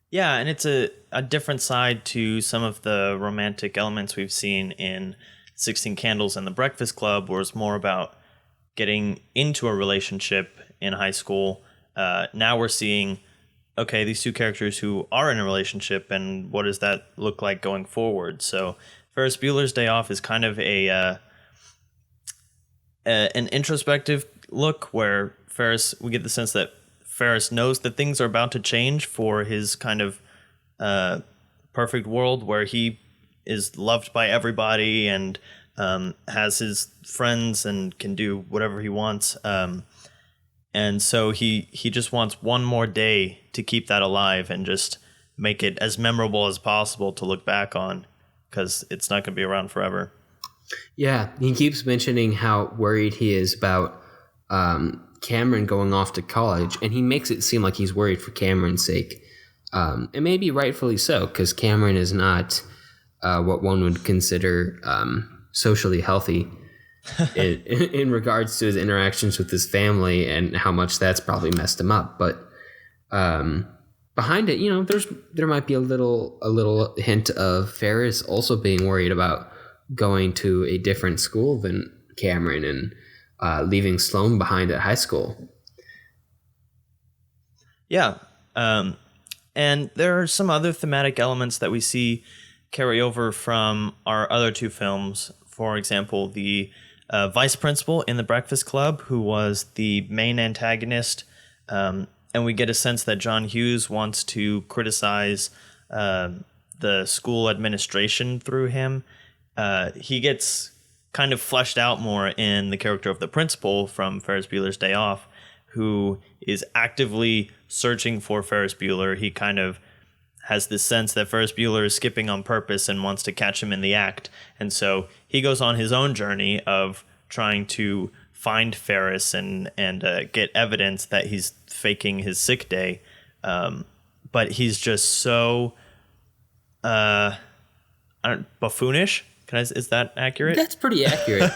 A: Yeah, and it's a different side to some of the romantic elements we've seen in 16 Candles and The Breakfast Club, where it's more about getting into a relationship in high school. Now we're seeing, okay, these two characters who are in a relationship, and what does that look like going forward? So Ferris Bueller's Day Off is kind of an introspective look where we get the sense that Ferris knows that things are about to change for his kind of perfect world where he is loved by everybody and has his friends and can do whatever he wants. And so he just wants one more day to keep that alive and just make it as memorable as possible to look back on, because it's not going to be around forever.
B: Yeah, he keeps mentioning how worried he is about Cameron going off to college, and he makes it seem like he's worried for Cameron's sake. And maybe rightfully so, because Cameron is not what one would consider socially healthy in regards to his interactions with his family and how much that's probably messed him up. But behind it, there might be a little hint of Ferris also being worried about going to a different school than Cameron and leaving Sloane behind at high school.
A: Yeah. And there are some other thematic elements that we see carry over from our other two films. For example, the vice principal in The Breakfast Club, who was the main antagonist. And we get a sense that John Hughes wants to criticize the school administration through him. He gets kind of fleshed out more in the character of the principal from Ferris Bueller's Day Off, who is actively searching for Ferris Bueller. He kind of has this sense that Ferris Bueller is skipping on purpose and wants to catch him in the act. And so he goes on his own journey of trying to find Ferris and get evidence that he's faking his sick day. But he's just so buffoonish. Is that accurate?
B: That's pretty accurate.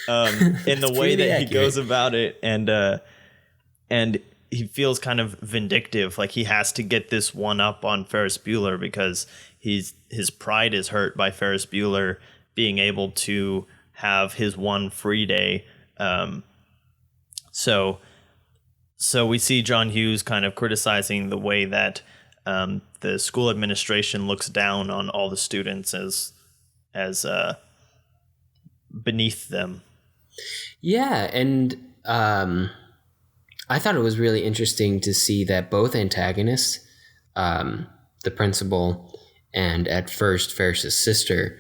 A: In the way that he goes about it, and he feels kind of vindictive, like he has to get this one up on Ferris Bueller because his pride is hurt by Ferris Bueller being able to have his one free day. So we see John Hughes kind of criticizing the way that the school administration looks down on all the students as beneath them.
B: Yeah, and I thought it was really interesting to see that both antagonists, the principal and at first Ferris's sister,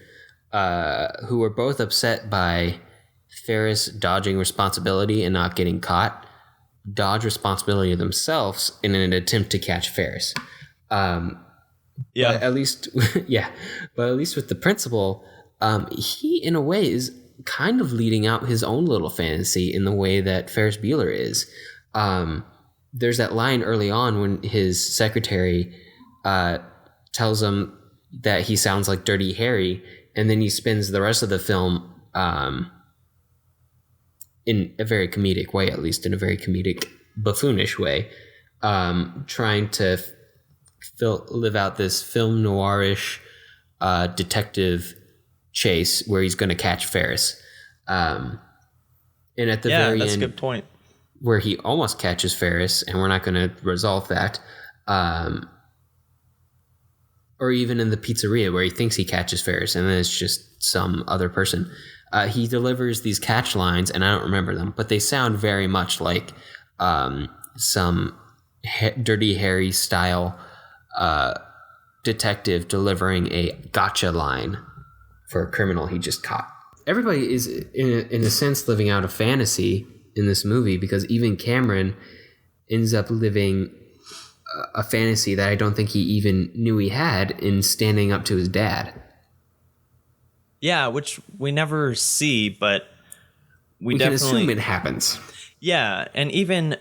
B: who were both upset by Ferris dodging responsibility and not getting caught, dodge responsibility themselves in an attempt to catch Ferris. But at least with the principal, he in a way is kind of leading out his own little fantasy in the way that Ferris Bueller is. There's that line early on when his secretary tells him that he sounds like Dirty Harry, and then he spends the rest of the film in a very comedic way, at least in a very comedic, buffoonish way, trying to live out this film noirish detective chase where he's going to catch Ferris. And at the very
A: that's
B: end,
A: a good point,
B: where he almost catches Ferris, and we're not going to resolve that. Or even in the pizzeria where he thinks he catches Ferris, and then it's just some other person. He delivers these catch lines, and I don't remember them, but they sound very much like some Dirty Harry style detective delivering a gotcha line for a criminal he just caught. Everybody is, in a sense, living out a fantasy in this movie, because even Cameron ends up living a fantasy that I don't think he even knew he had in standing up to his dad.
A: Yeah, which we never see, but we
B: can
A: definitely
B: assume it happens.
A: Yeah, and even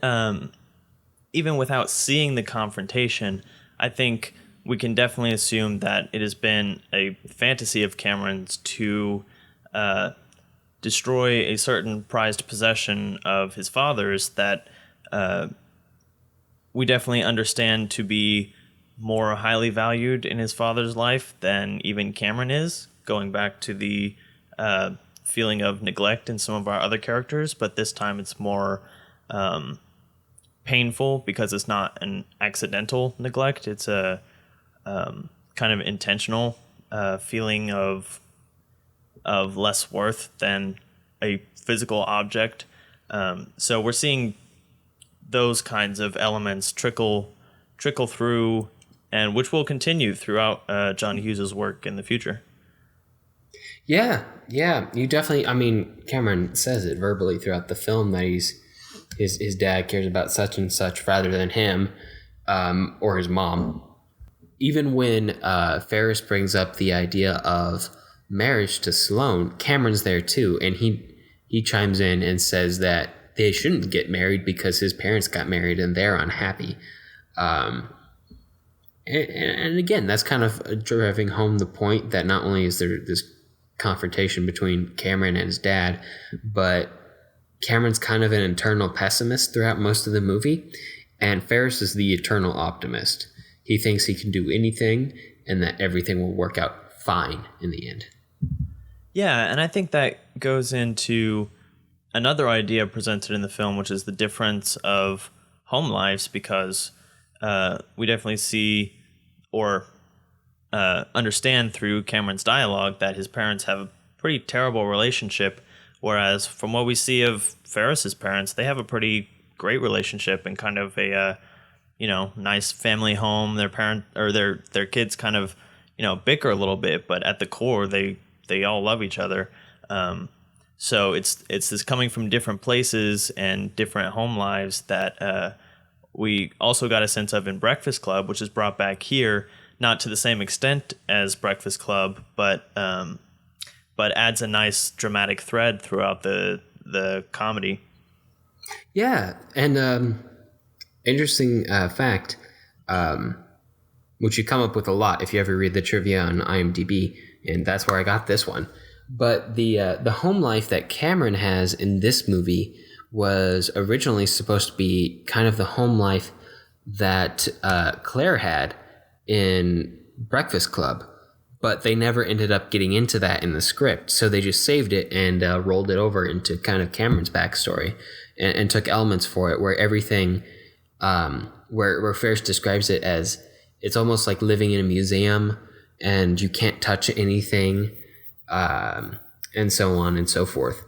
A: without seeing the confrontation, I think we can definitely assume that it has been a fantasy of Cameron's to destroy a certain prized possession of his father's that we definitely understand to be more highly valued in his father's life than even Cameron is, going back to the feeling of neglect in some of our other characters, but this time it's more painful because it's not an accidental neglect. It's a kind of intentional feeling of less worth than a physical object. So we're seeing those kinds of elements trickle through, and which will continue throughout John Hughes's work in the future.
B: Yeah, you definitely. I mean, Cameron says it verbally throughout the film that his dad cares about such and such rather than him, or his mom. Even when Ferris brings up the idea of marriage to Sloane, Cameron's there too, and he chimes in and says that they shouldn't get married because his parents got married and they're unhappy. And again, that's kind of driving home the point that not only is there this confrontation between Cameron and his dad, but Cameron's kind of an internal pessimist throughout most of the movie, and Ferris is the eternal optimist. He thinks he can do anything and that everything will work out fine in the end.
A: Yeah, and I think that goes into another idea presented in the film, which is the difference of home lives, because we definitely see or understand through Cameron's dialogue that his parents have a pretty terrible relationship, whereas from what we see of Ferris's parents, they have a pretty great relationship and kind of a nice family home. Their parent or their kids kind of bicker a little bit, but at the core they all love each other. So it's this coming from different places and different home lives that we also got a sense of in Breakfast Club, which is brought back here, not to the same extent as Breakfast Club, but adds a nice dramatic thread throughout the comedy.
B: Yeah, and interesting fact, which you come up with a lot if you ever read the trivia on IMDb, and that's where I got this one. But the home life that Cameron has in this movie was originally supposed to be kind of the home life that Claire had in Breakfast Club, but they never ended up getting into that in the script, so they just saved it and rolled it over into kind of Cameron's backstory and took elements for it where everything, where Ferris describes it as it's almost like living in a museum and you can't touch anything, and so on and so forth.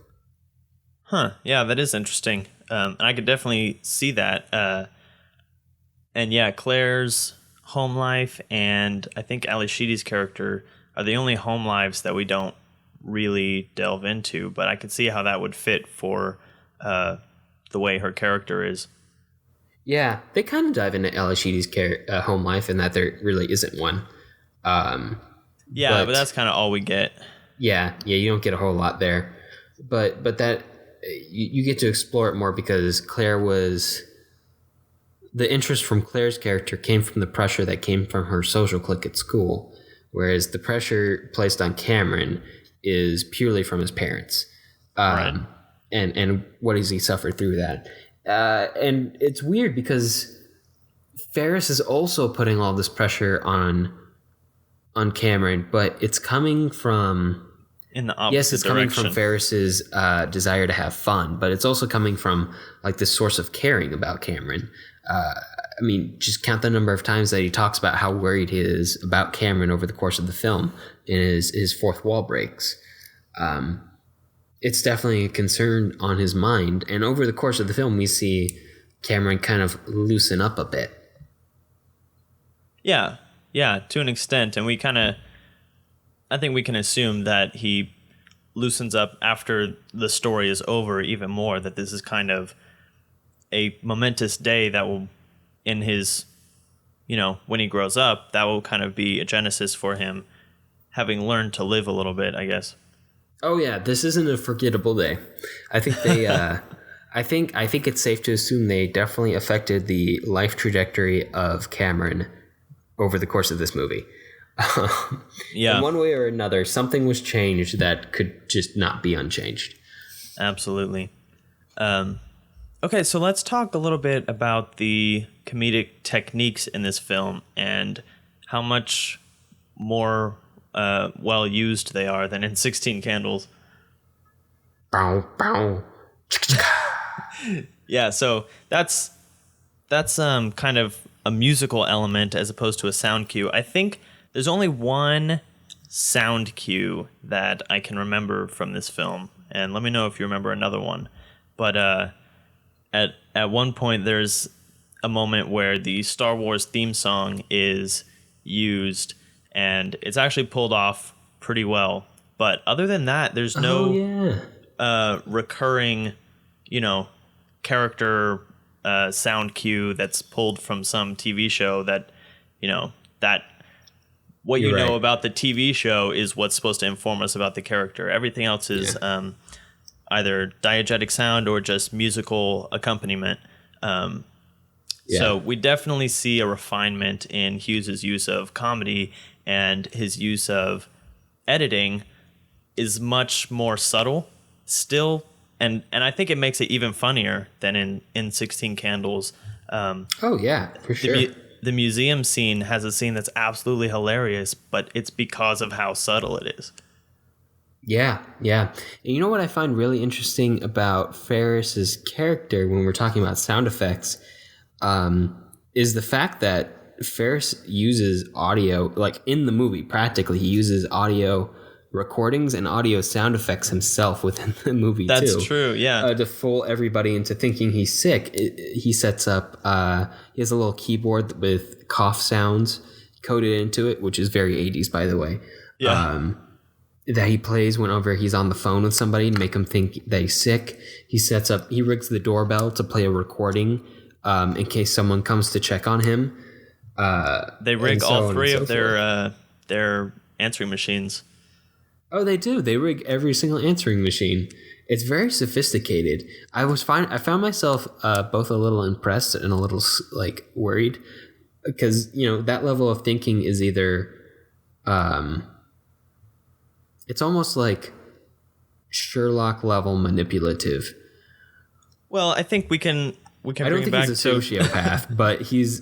A: Huh, yeah, that is interesting. And I could definitely see that. And yeah, Claire's home life and I think Ali Sheedy's character are the only home lives that we don't really delve into, but I could see how that would fit for the way her character is.
B: Yeah, they kind of dive into Ali Sheedy's home life and that there really isn't one.
A: But that's kind of all we get.
B: Yeah, you don't get a whole lot there. But that you get to explore it more because the interest from Claire's character came from the pressure that came from her social clique at school, whereas the pressure placed on Cameron is purely from his parents.
A: Right.
B: And what does he suffer through that? And it's weird because Ferris is also putting all this pressure on Cameron, but it's coming from
A: in the opposite
B: it's
A: direction.
B: Coming from Ferris's desire to have fun, but it's also coming from like this source of caring about Cameron. I mean, just count the number of times that he talks about how worried he is about Cameron over the course of the film, and his fourth wall breaks. It's definitely a concern on his mind, and over the course of the film, we see Cameron kind of loosen up a bit.
A: Yeah, to an extent, and I think we can assume that he loosens up after the story is over even more, that this is kind of a momentous day that will, in his, when he grows up, that will kind of be a genesis for him having learned to live a little bit, I guess.
B: Oh yeah, this isn't a forgettable day. I think they I think it's safe to assume they definitely affected the life trajectory of Cameron over the course of this movie.
A: Yeah.
B: In one way or another, something was changed that could just not be unchanged.
A: Absolutely. Okay, so let's talk a little bit about the comedic techniques in this film and how much more well used they are than in 16 Candles.
B: Bow, bow.
A: Yeah, so that's kind of a musical element as opposed to a sound cue. I think there's only one sound cue that I can remember from this film, and let me know if you remember another one. But at one point, there's a moment where the Star Wars theme song is used, and it's actually pulled off pretty well. But other than that, there's no recurring, character sound cue that's pulled from some TV show that, that what you know about the TV show is what's supposed to inform us about the character. Everything else is either diegetic sound or just musical accompaniment. So we definitely see a refinement in Hughes's use of comedy, and his use of editing is much more subtle still. And I think it makes it even funnier than in 16 Candles.
B: For sure.
A: The museum scene has a scene that's absolutely hilarious, but it's because of how subtle it is.
B: Yeah. And you know what I find really interesting about Ferris's character when we're talking about sound effects is the fact that Ferris uses audio, like in the movie, practically, he uses audio recordings and audio sound effects himself within the movie.
A: That's true, yeah.
B: To fool everybody into thinking he's sick. He sets up, he has a little keyboard with cough sounds coded into it, which is very 80s, by the way.
A: Yeah.
B: That he plays whenever he's on the phone with somebody to make him think that he's sick. He rigs the doorbell to play a recording in case someone comes to check on him.
A: They rig all three of their answering machines.
B: Oh, they do. They rig every single answering machine. It's very sophisticated. I found myself both a little impressed and a little worried because that level of thinking is either it's almost like Sherlock level manipulative.
A: Well, I think we can.
B: I don't think he's a sociopath, but he's.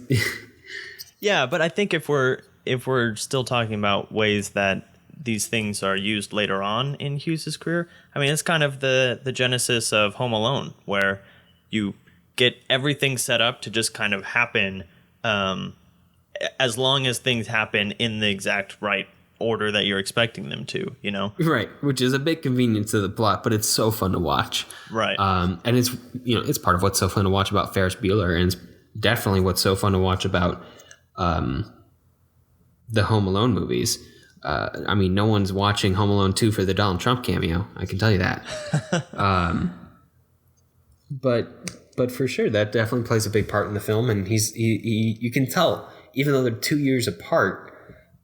A: Yeah, but I think if we're still talking about ways that these things are used later on in Hughes's career, I mean, it's kind of the genesis of Home Alone, where you get everything set up to just kind of happen, as long as things happen in the exact right order that you're expecting them to, Right,
B: which is a bit convenient to the plot, but it's so fun to watch.
A: Right.
B: And it's it's part of what's so fun to watch about Ferris Bueller, and it's definitely what's so fun to watch about the Home Alone movies. I mean, no one's watching Home Alone 2 for the Donald Trump cameo. I can tell you that. But for sure, that definitely plays a big part in the film. And you can tell, even though they're 2 years apart,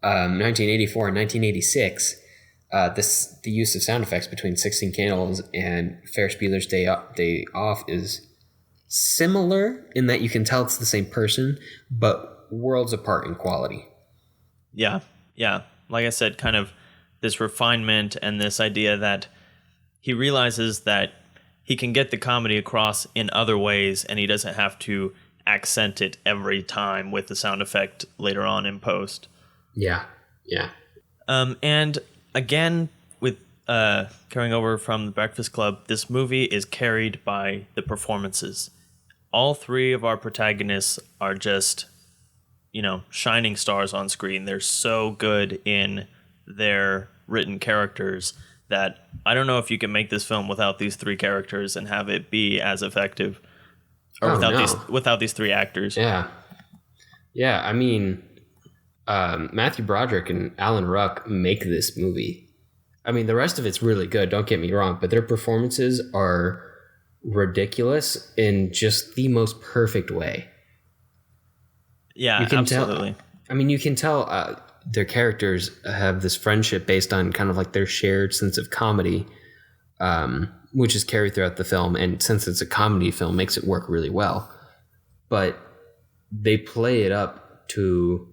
B: 1984 and 1986, the use of sound effects between 16 Candles and Ferris Bueller's Day Off is similar in that you can tell it's the same person, but worlds apart in quality.
A: Yeah. Like I said, kind of this refinement and this idea that he realizes that he can get the comedy across in other ways, and he doesn't have to accent it every time with the sound effect later on in post.
B: Yeah.
A: And again, with carrying over from The Breakfast Club, this movie is carried by the performances. All three of our protagonists are just shining stars on screen. They're so good in their written characters that I don't know if you can make this film without these three characters and have it be as effective, or without these three actors.
B: Yeah. I mean, Matthew Broderick and Alan Ruck make this movie. I mean, the rest of it's really good. Don't get me wrong, but their performances are ridiculous in just the most perfect way.
A: Yeah,
B: You can
A: absolutely.
B: you can tell their characters have this friendship based on kind of like their shared sense of comedy, which is carried throughout the film. And since it's a comedy film, makes it work really well. But they play it up to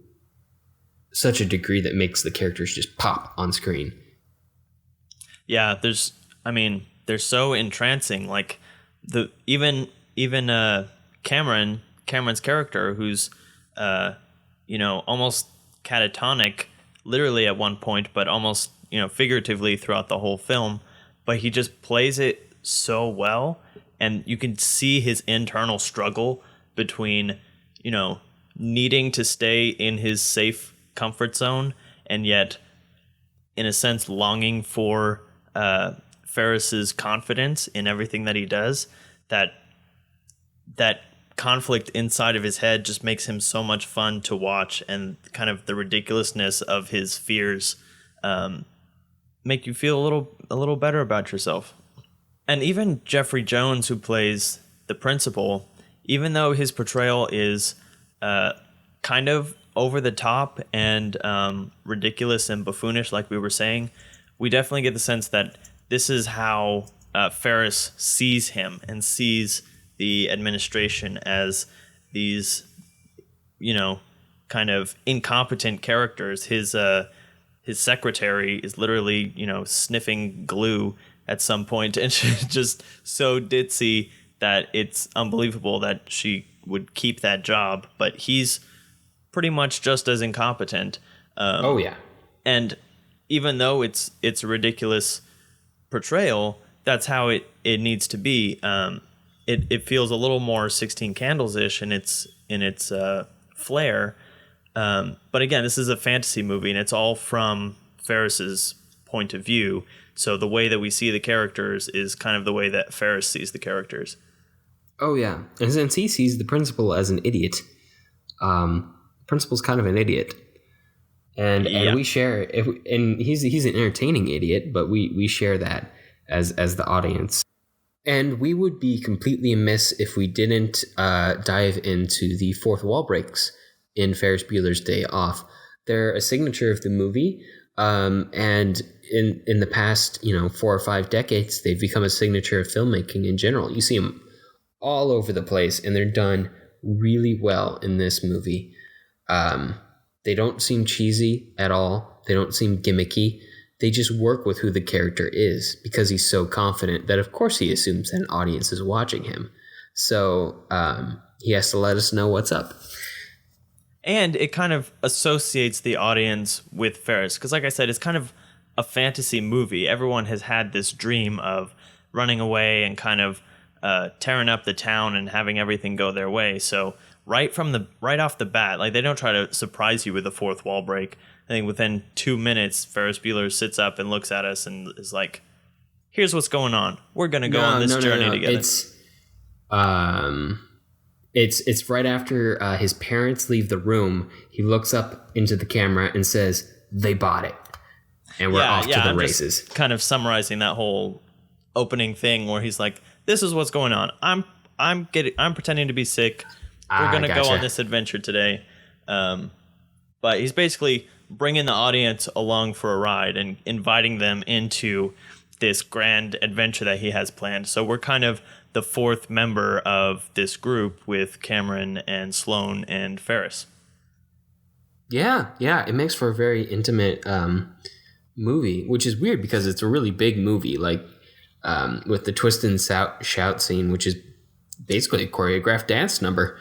B: such a degree that makes the characters just pop on screen.
A: Yeah, they're so entrancing. Like even Cameron's character, who's almost catatonic, literally at one point, but almost figuratively throughout the whole film. But he just plays it so well, and you can see his internal struggle between needing to stay in his safe comfort zone and yet, in a sense, longing for Ferris's confidence in everything that he does. That conflict inside of his head just makes him so much fun to watch, and kind of the ridiculousness of his fears make you feel a little better about yourself. And even Jeffrey Jones, who plays the principal, even though his portrayal is kind of over the top and ridiculous and buffoonish, like we were saying, we definitely get the sense that this is how Ferris sees him and sees the administration as these, kind of incompetent characters. His secretary is literally, sniffing glue at some point, and she's just so ditzy that it's unbelievable that she would keep that job. But he's pretty much just as incompetent.
B: Oh yeah.
A: And even though it's a ridiculous portrayal, that's how it needs to be. It feels a little more 16 Candles-ish in its flair. But again, this is a fantasy movie, and it's all from Ferris's point of view. So the way that we see the characters is kind of the way that Ferris sees the characters.
B: Oh yeah, and since he sees the principal as an idiot, principal's kind of an idiot, and we share. And he's an entertaining idiot, but we share that as the audience. And we would be completely amiss if we didn't dive into the fourth wall breaks in Ferris Bueller's Day Off. They're a signature of the movie, and in the past 4 or 5 decades, they've become a signature of filmmaking in general. You see them all over the place, and they're done really well in this movie. They don't seem cheesy at all. They don't seem gimmicky. They just work with who the character is, because he's so confident that, of course, he assumes that an audience is watching him. So he has to let us know what's up.
A: And it kind of associates the audience with Ferris, because like I said, it's kind of a fantasy movie. Everyone has had this dream of running away and kind of tearing up the town and having everything go their way. So right off the bat, like, they don't try to surprise you with a fourth wall break. I think within 2 minutes, Ferris Bueller sits up and looks at us and is like, "Here's what's going on. We're gonna go on this journey together."
B: It's right after his parents leave the room. He looks up into the camera and says, "They bought it," and we're off to the races.
A: Just kind of summarizing that whole opening thing where he's like, "This is what's going on. I'm pretending to be sick. We're gonna go on this adventure today." But he's basically bringing the audience along for a ride and inviting them into this grand adventure that he has planned. So we're kind of the fourth member of this group with Cameron and Sloane and Ferris.
B: Yeah, it makes for a very intimate movie, which is weird because it's a really big movie, like with the twist and shout scene, which is basically a choreographed dance number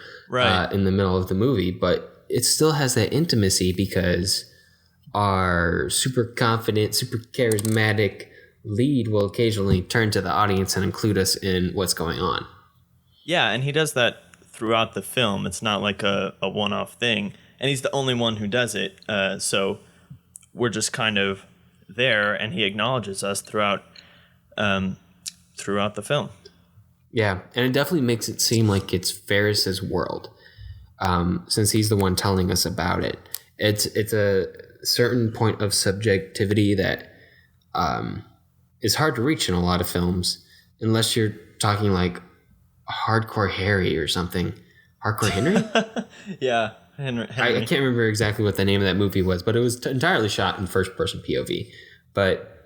B: in the middle of the movie, but it still has that intimacy because our super confident, super charismatic lead will occasionally turn to the audience and include us in what's going on.
A: Yeah, and he does that throughout the film. It's not like a one-off thing, and he's the only one who does it. So we're just kind of there, and he acknowledges us throughout the film.
B: Yeah, and it definitely makes it seem like it's Ferris's world, since he's the one telling us about it. It's a certain point of subjectivity that is hard to reach in a lot of films, unless you're talking like Hardcore Harry or something. Hardcore Henry?
A: Yeah, Henry.
B: I can't remember exactly what the name of that movie was, but it was entirely shot in first-person POV. But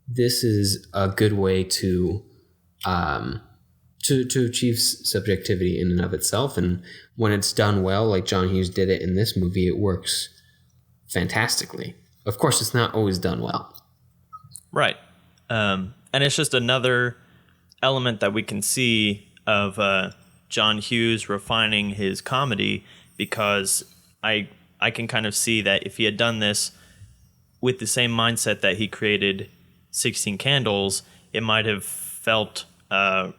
B: this is a good way to achieve subjectivity in and of itself, and when it's done well, like John Hughes did it in this movie, it works fantastically. Of course, it's not always done well.
A: Right. And it's just another element that we can see of John Hughes refining his comedy, because I can kind of see that if he had done this with the same mindset that he created 16 Candles, it might have felt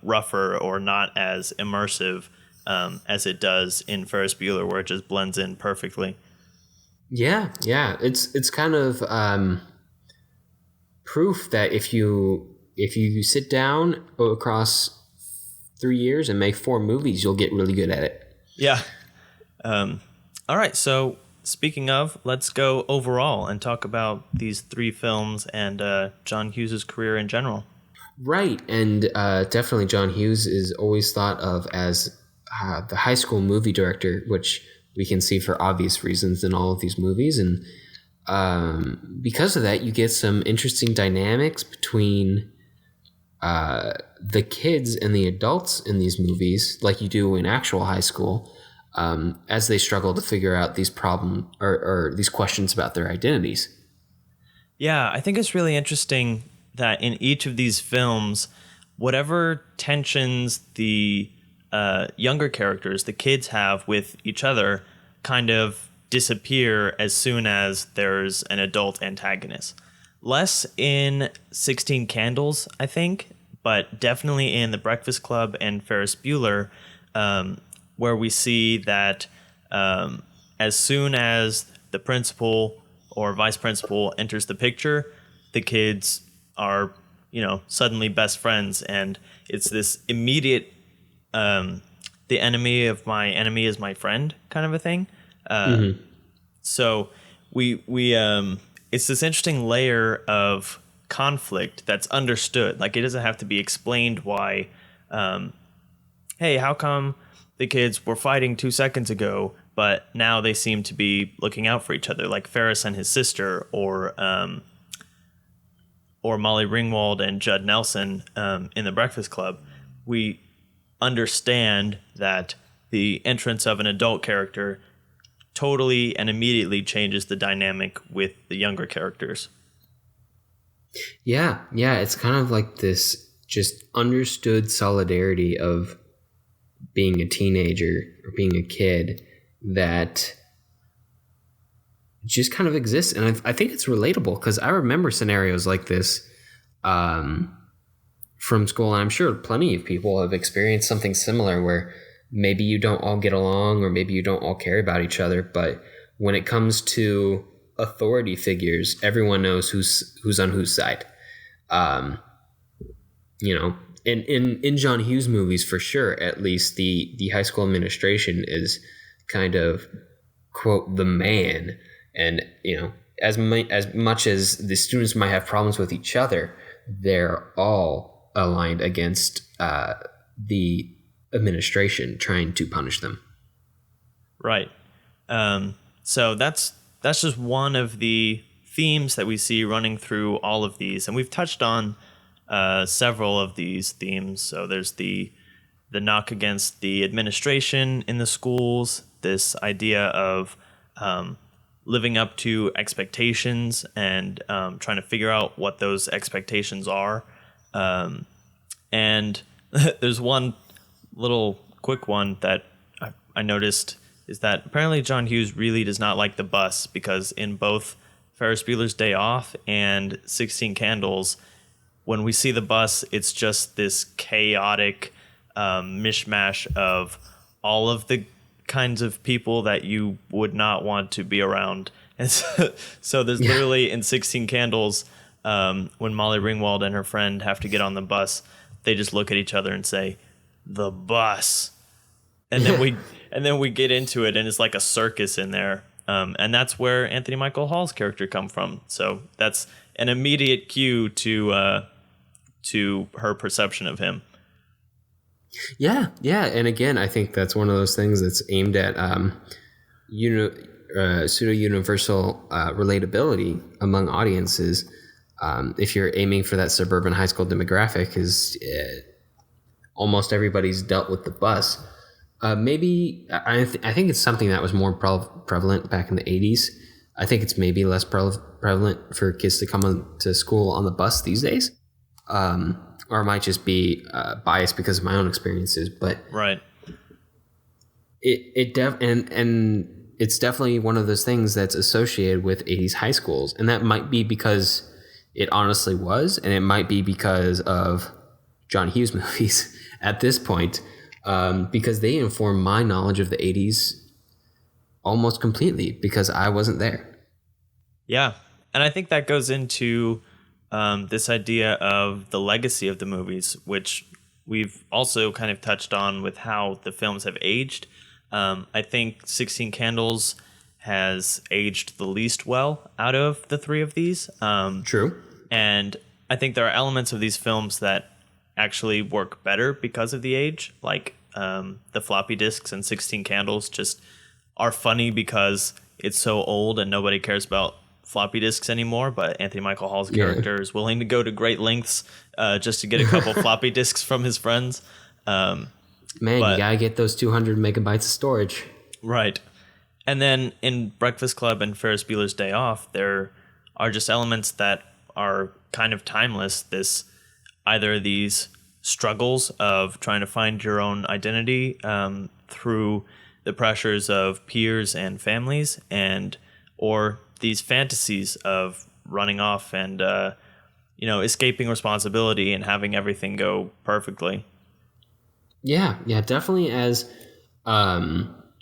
A: rougher or not as immersive as it does in Ferris Bueller, where it just blends in perfectly.
B: Yeah. It's kind of proof that if you sit down across 3 years and make 4 movies, you'll get really good at it.
A: Yeah. All right. So speaking of, let's go overall and talk about these 3 films and John Hughes's career in general.
B: Right. And definitely John Hughes is always thought of as the high school movie director, which we can see for obvious reasons in all of these movies. And because of that, you get some interesting dynamics between the kids and the adults in these movies, like you do in actual high school, as they struggle to figure out these problems or these questions about their identities.
A: Yeah, I think it's really interesting that in each of these films, whatever tensions the younger characters, the kids, have with each other kind of disappear as soon as there's an adult antagonist. Less in 16 Candles, I think, but definitely in The Breakfast Club and Ferris Bueller, where we see that as soon as the principal or vice principal enters the picture, the kids are, suddenly best friends, and it's this immediate the enemy of my enemy is my friend kind of a thing. So we it's this interesting layer of conflict that's understood. Like, it doesn't have to be explained why, hey, how come the kids were fighting 2 seconds ago, but now they seem to be looking out for each other, like Ferris and his sister, or Molly Ringwald and Judd Nelson in The Breakfast Club. We understand that the entrance of an adult character totally and immediately changes the dynamic with the younger characters.
B: Yeah, it's kind of like this just understood solidarity of being a teenager or being a kid that just kind of exists. And I think it's relatable because I remember scenarios like this from school, and I'm sure plenty of people have experienced something similar where maybe you don't all get along or maybe you don't all care about each other, but when it comes to authority figures, everyone knows who's on whose side. In John Hughes movies, for sure, at least the high school administration is kind of, quote, the man. And, as much as the students might have problems with each other, they're all aligned against the administration trying to punish them.
A: Right. So that's just one of the themes that we see running through all of these, and we've touched on several of these themes. So there's the knock against the administration in the schools, this idea of living up to expectations and trying to figure out what those expectations are. And there's one little quick one that I noticed is that apparently John Hughes really does not like the bus, because in both Ferris Bueller's Day Off and 16 Candles, when we see the bus, it's just this chaotic mishmash of all of the kinds of people that you would not want to be around. And so there's literally in 16 Candles, when Molly Ringwald and her friend have to get on the bus, they just look at each other and say, "The bus." And then we get into it, and it's like a circus in there. And that's where Anthony Michael Hall's character come from. So that's an immediate cue to her perception of him.
B: Yeah, and again, I think that's one of those things that's aimed at pseudo universal relatability among audiences. If you're aiming for that suburban high school demographic, is almost everybody's dealt with the bus. Maybe I think it's something that was more prevalent back in the 80s. I think it's maybe less prevalent for kids to come to school on the bus these days. Or it might just be biased because of my own experiences, but
A: Right.
B: and it's definitely one of those things that's associated with 80s high schools, and that might be because it honestly was, and it might be because of John Hughes movies at this point, because they inform my knowledge of the 80s almost completely because I wasn't there.
A: Yeah. And I think that goes into this idea of the legacy of the movies, which we've also kind of touched on with how the films have aged. I think 16 Candles has aged the least well out of the three of these.
B: True.
A: And I think there are elements of these films that actually work better because of the age, like the floppy disks and 16 Candles just are funny because it's so old and nobody cares about floppy disks anymore, but Anthony Michael Hall's character is willing to go to great lengths just to get a couple floppy disks from his friends.
B: Man, you gotta get those 200 megabytes of storage.
A: Right. And then in Breakfast Club and Ferris Bueller's Day Off, there are just elements that are kind of timeless. Either these struggles of trying to find your own identity through the pressures of peers and families, or these fantasies of running off and escaping responsibility and having everything go perfectly.
B: Yeah, definitely. As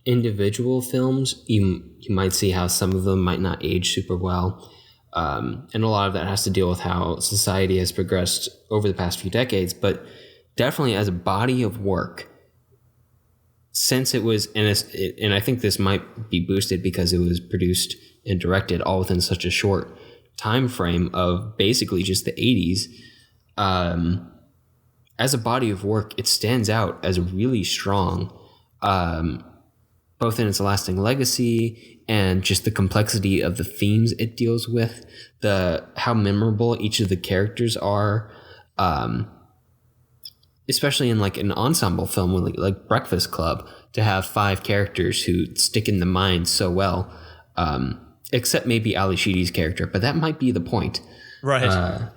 B: individual films, you might see how some of them might not age super well, and a lot of that has to deal with how society has progressed over the past few decades. But definitely, as a body of work, since it was, and I think this might be boosted because it was produced and directed all within such a short time frame of basically just the 80s. As a body of work, it stands out as really strong, both in its lasting legacy and just the complexity of the themes it deals with, how memorable each of the characters are, especially in like an ensemble film like Breakfast Club, to have 5 characters who stick in the mind so well, except maybe Ali Sheedy's character, but that might be the point.
A: Right.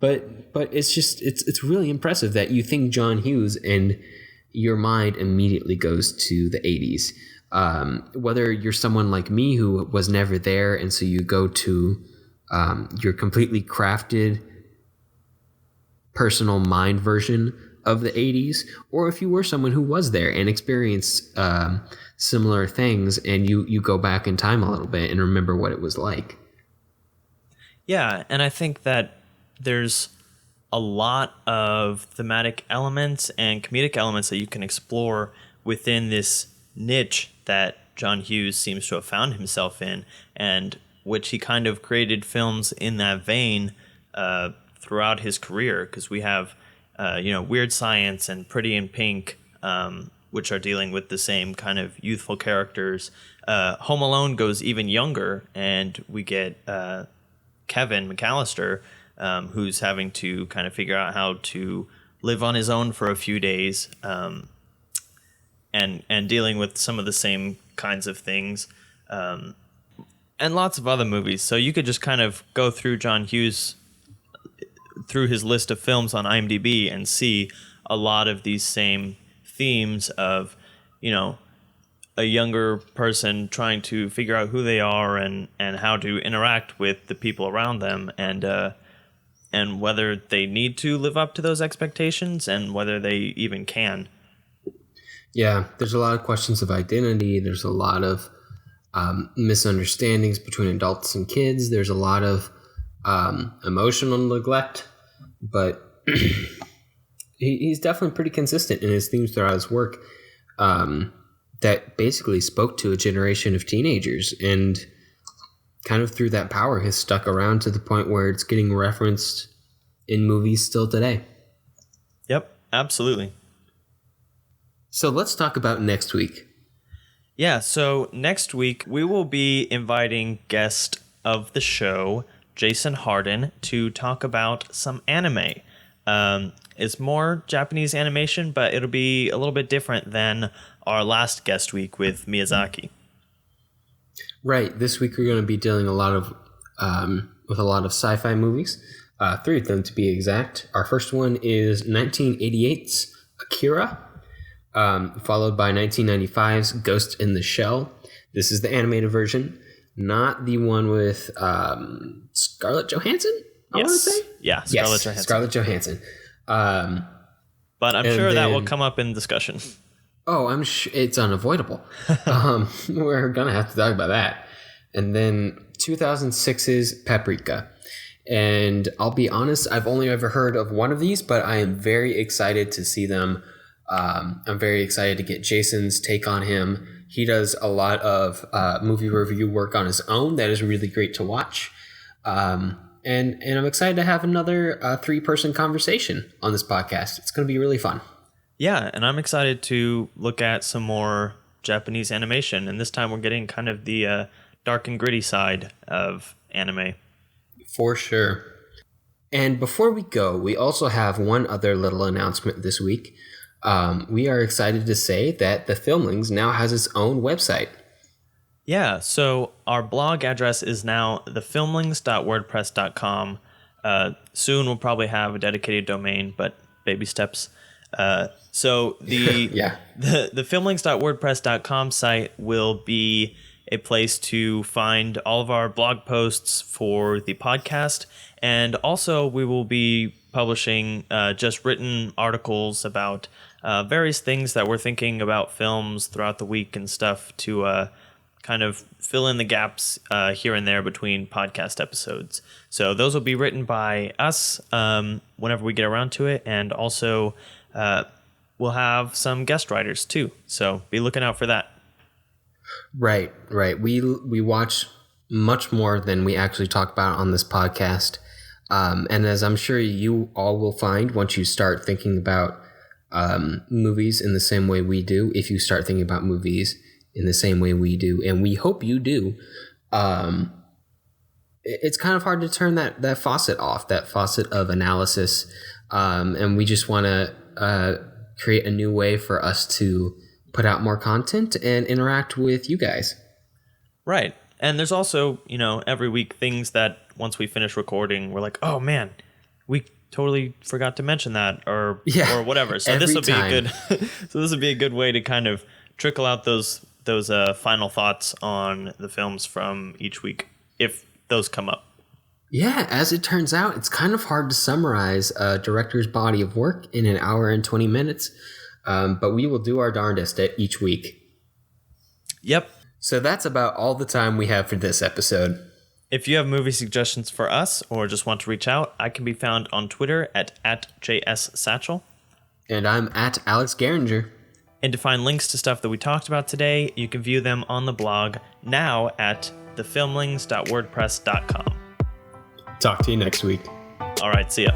B: But it's just it's really impressive that you think John Hughes and your mind immediately goes to the 80s. Whether you're someone like me who was never there, and so you go to your completely crafted personal mind version of the 80s, or if you were someone who was there and experienced similar things, and you go back in time a little bit and remember what it was like.
A: Yeah, and I think that there's a lot of thematic elements and comedic elements that you can explore within this niche that John Hughes seems to have found himself in, and which he kind of created films in that vein throughout his career, because we have Weird Science and Pretty in Pink, which are dealing with the same kind of youthful characters. Home Alone goes even younger, and we get Kevin McAllister, who's having to kind of figure out how to live on his own for a few days, and dealing with some of the same kinds of things, and lots of other movies. So you could just kind of go through John Hughes, through his list of films on IMDb, and see a lot of these same themes of, a younger person trying to figure out who they are and how to interact with the people around them, and whether they need to live up to those expectations and whether they even can.
B: Yeah, there's a lot of questions of identity. There's a lot of misunderstandings between adults and kids. There's a lot of emotional neglect, but he's definitely pretty consistent in his themes throughout his work, that basically spoke to a generation of teenagers, and kind of through that power has stuck around to the point where it's getting referenced in movies still today.
A: Yep, absolutely.
B: So let's talk about next week.
A: Yeah, so next week we will be inviting guest of the show, Jason Harden, to talk about some anime. It's more Japanese animation, but it'll be a little bit different than our last guest week with Miyazaki.
B: Right. This week we're going to be dealing with a lot of sci-fi movies. 3 of them to be exact. Our first one is 1988's Akira, followed by 1995's Ghost in the Shell. This is the animated version, not the one with Scarlett Johansson, I want to say?
A: Yeah, Scarlett Johansson.
B: Scarlett Johansson.
A: But I'm sure that will come up in discussion.
B: Oh, I'm sure it's unavoidable. We're going to have to talk about that. And then 2006's Paprika. And I'll be honest, I've only ever heard of one of these, but I am very excited to see them. I'm very excited to get Jason's take on him. He does a lot of movie review work on his own. That is really great to watch. And I'm excited to have another 3-person conversation on this podcast. It's going to be really fun.
A: Yeah, and I'm excited to look at some more Japanese animation. And this time we're getting kind of the dark and gritty side of anime.
B: For sure. And before we go, we also have one other little announcement this week. We are excited to say that The Filmlings now has its own website.
A: Yeah, so our blog address is now thefilmlings.wordpress.com. Soon we'll probably have a dedicated domain, but baby steps. So the the filmlings.wordpress.com site will be a place to find all of our blog posts for the podcast, and also we will be publishing just written articles about various things that we're thinking about films throughout the week and stuff to kind of fill in the gaps here and there between podcast episodes. So those will be written by us whenever we get around to it, and also we'll have some guest writers too. So be looking out for that.
B: Right. We watch much more than we actually talk about on this podcast. And as I'm sure you all will find once you start thinking about movies in the same way we do, if you start thinking about movies in the same way we do, and we hope you do, it's kind of hard to turn that faucet off, that faucet of analysis. And we just want to create a new way for us to put out more content and interact with you guys.
A: Right. And there's also, every week things that once we finish recording, we're like, oh man, we totally forgot to mention that or whatever. So this will be a good this will be a good way to kind of trickle out those final thoughts on the films from each week if those come up.
B: Yeah, as it turns out, it's kind of hard to summarize a director's body of work in an hour and 20 minutes. But we will do our darndest at each week.
A: Yep.
B: So that's about all the time we have for this episode.
A: If you have movie suggestions for us or just want to reach out, I can be found on Twitter at JSSatchel.
B: And I'm at Alex Geringer.
A: And to find links to stuff that we talked about today, you can view them on the blog now at thefilmlings.wordpress.com.
B: Talk to you next week.
A: All right, see ya.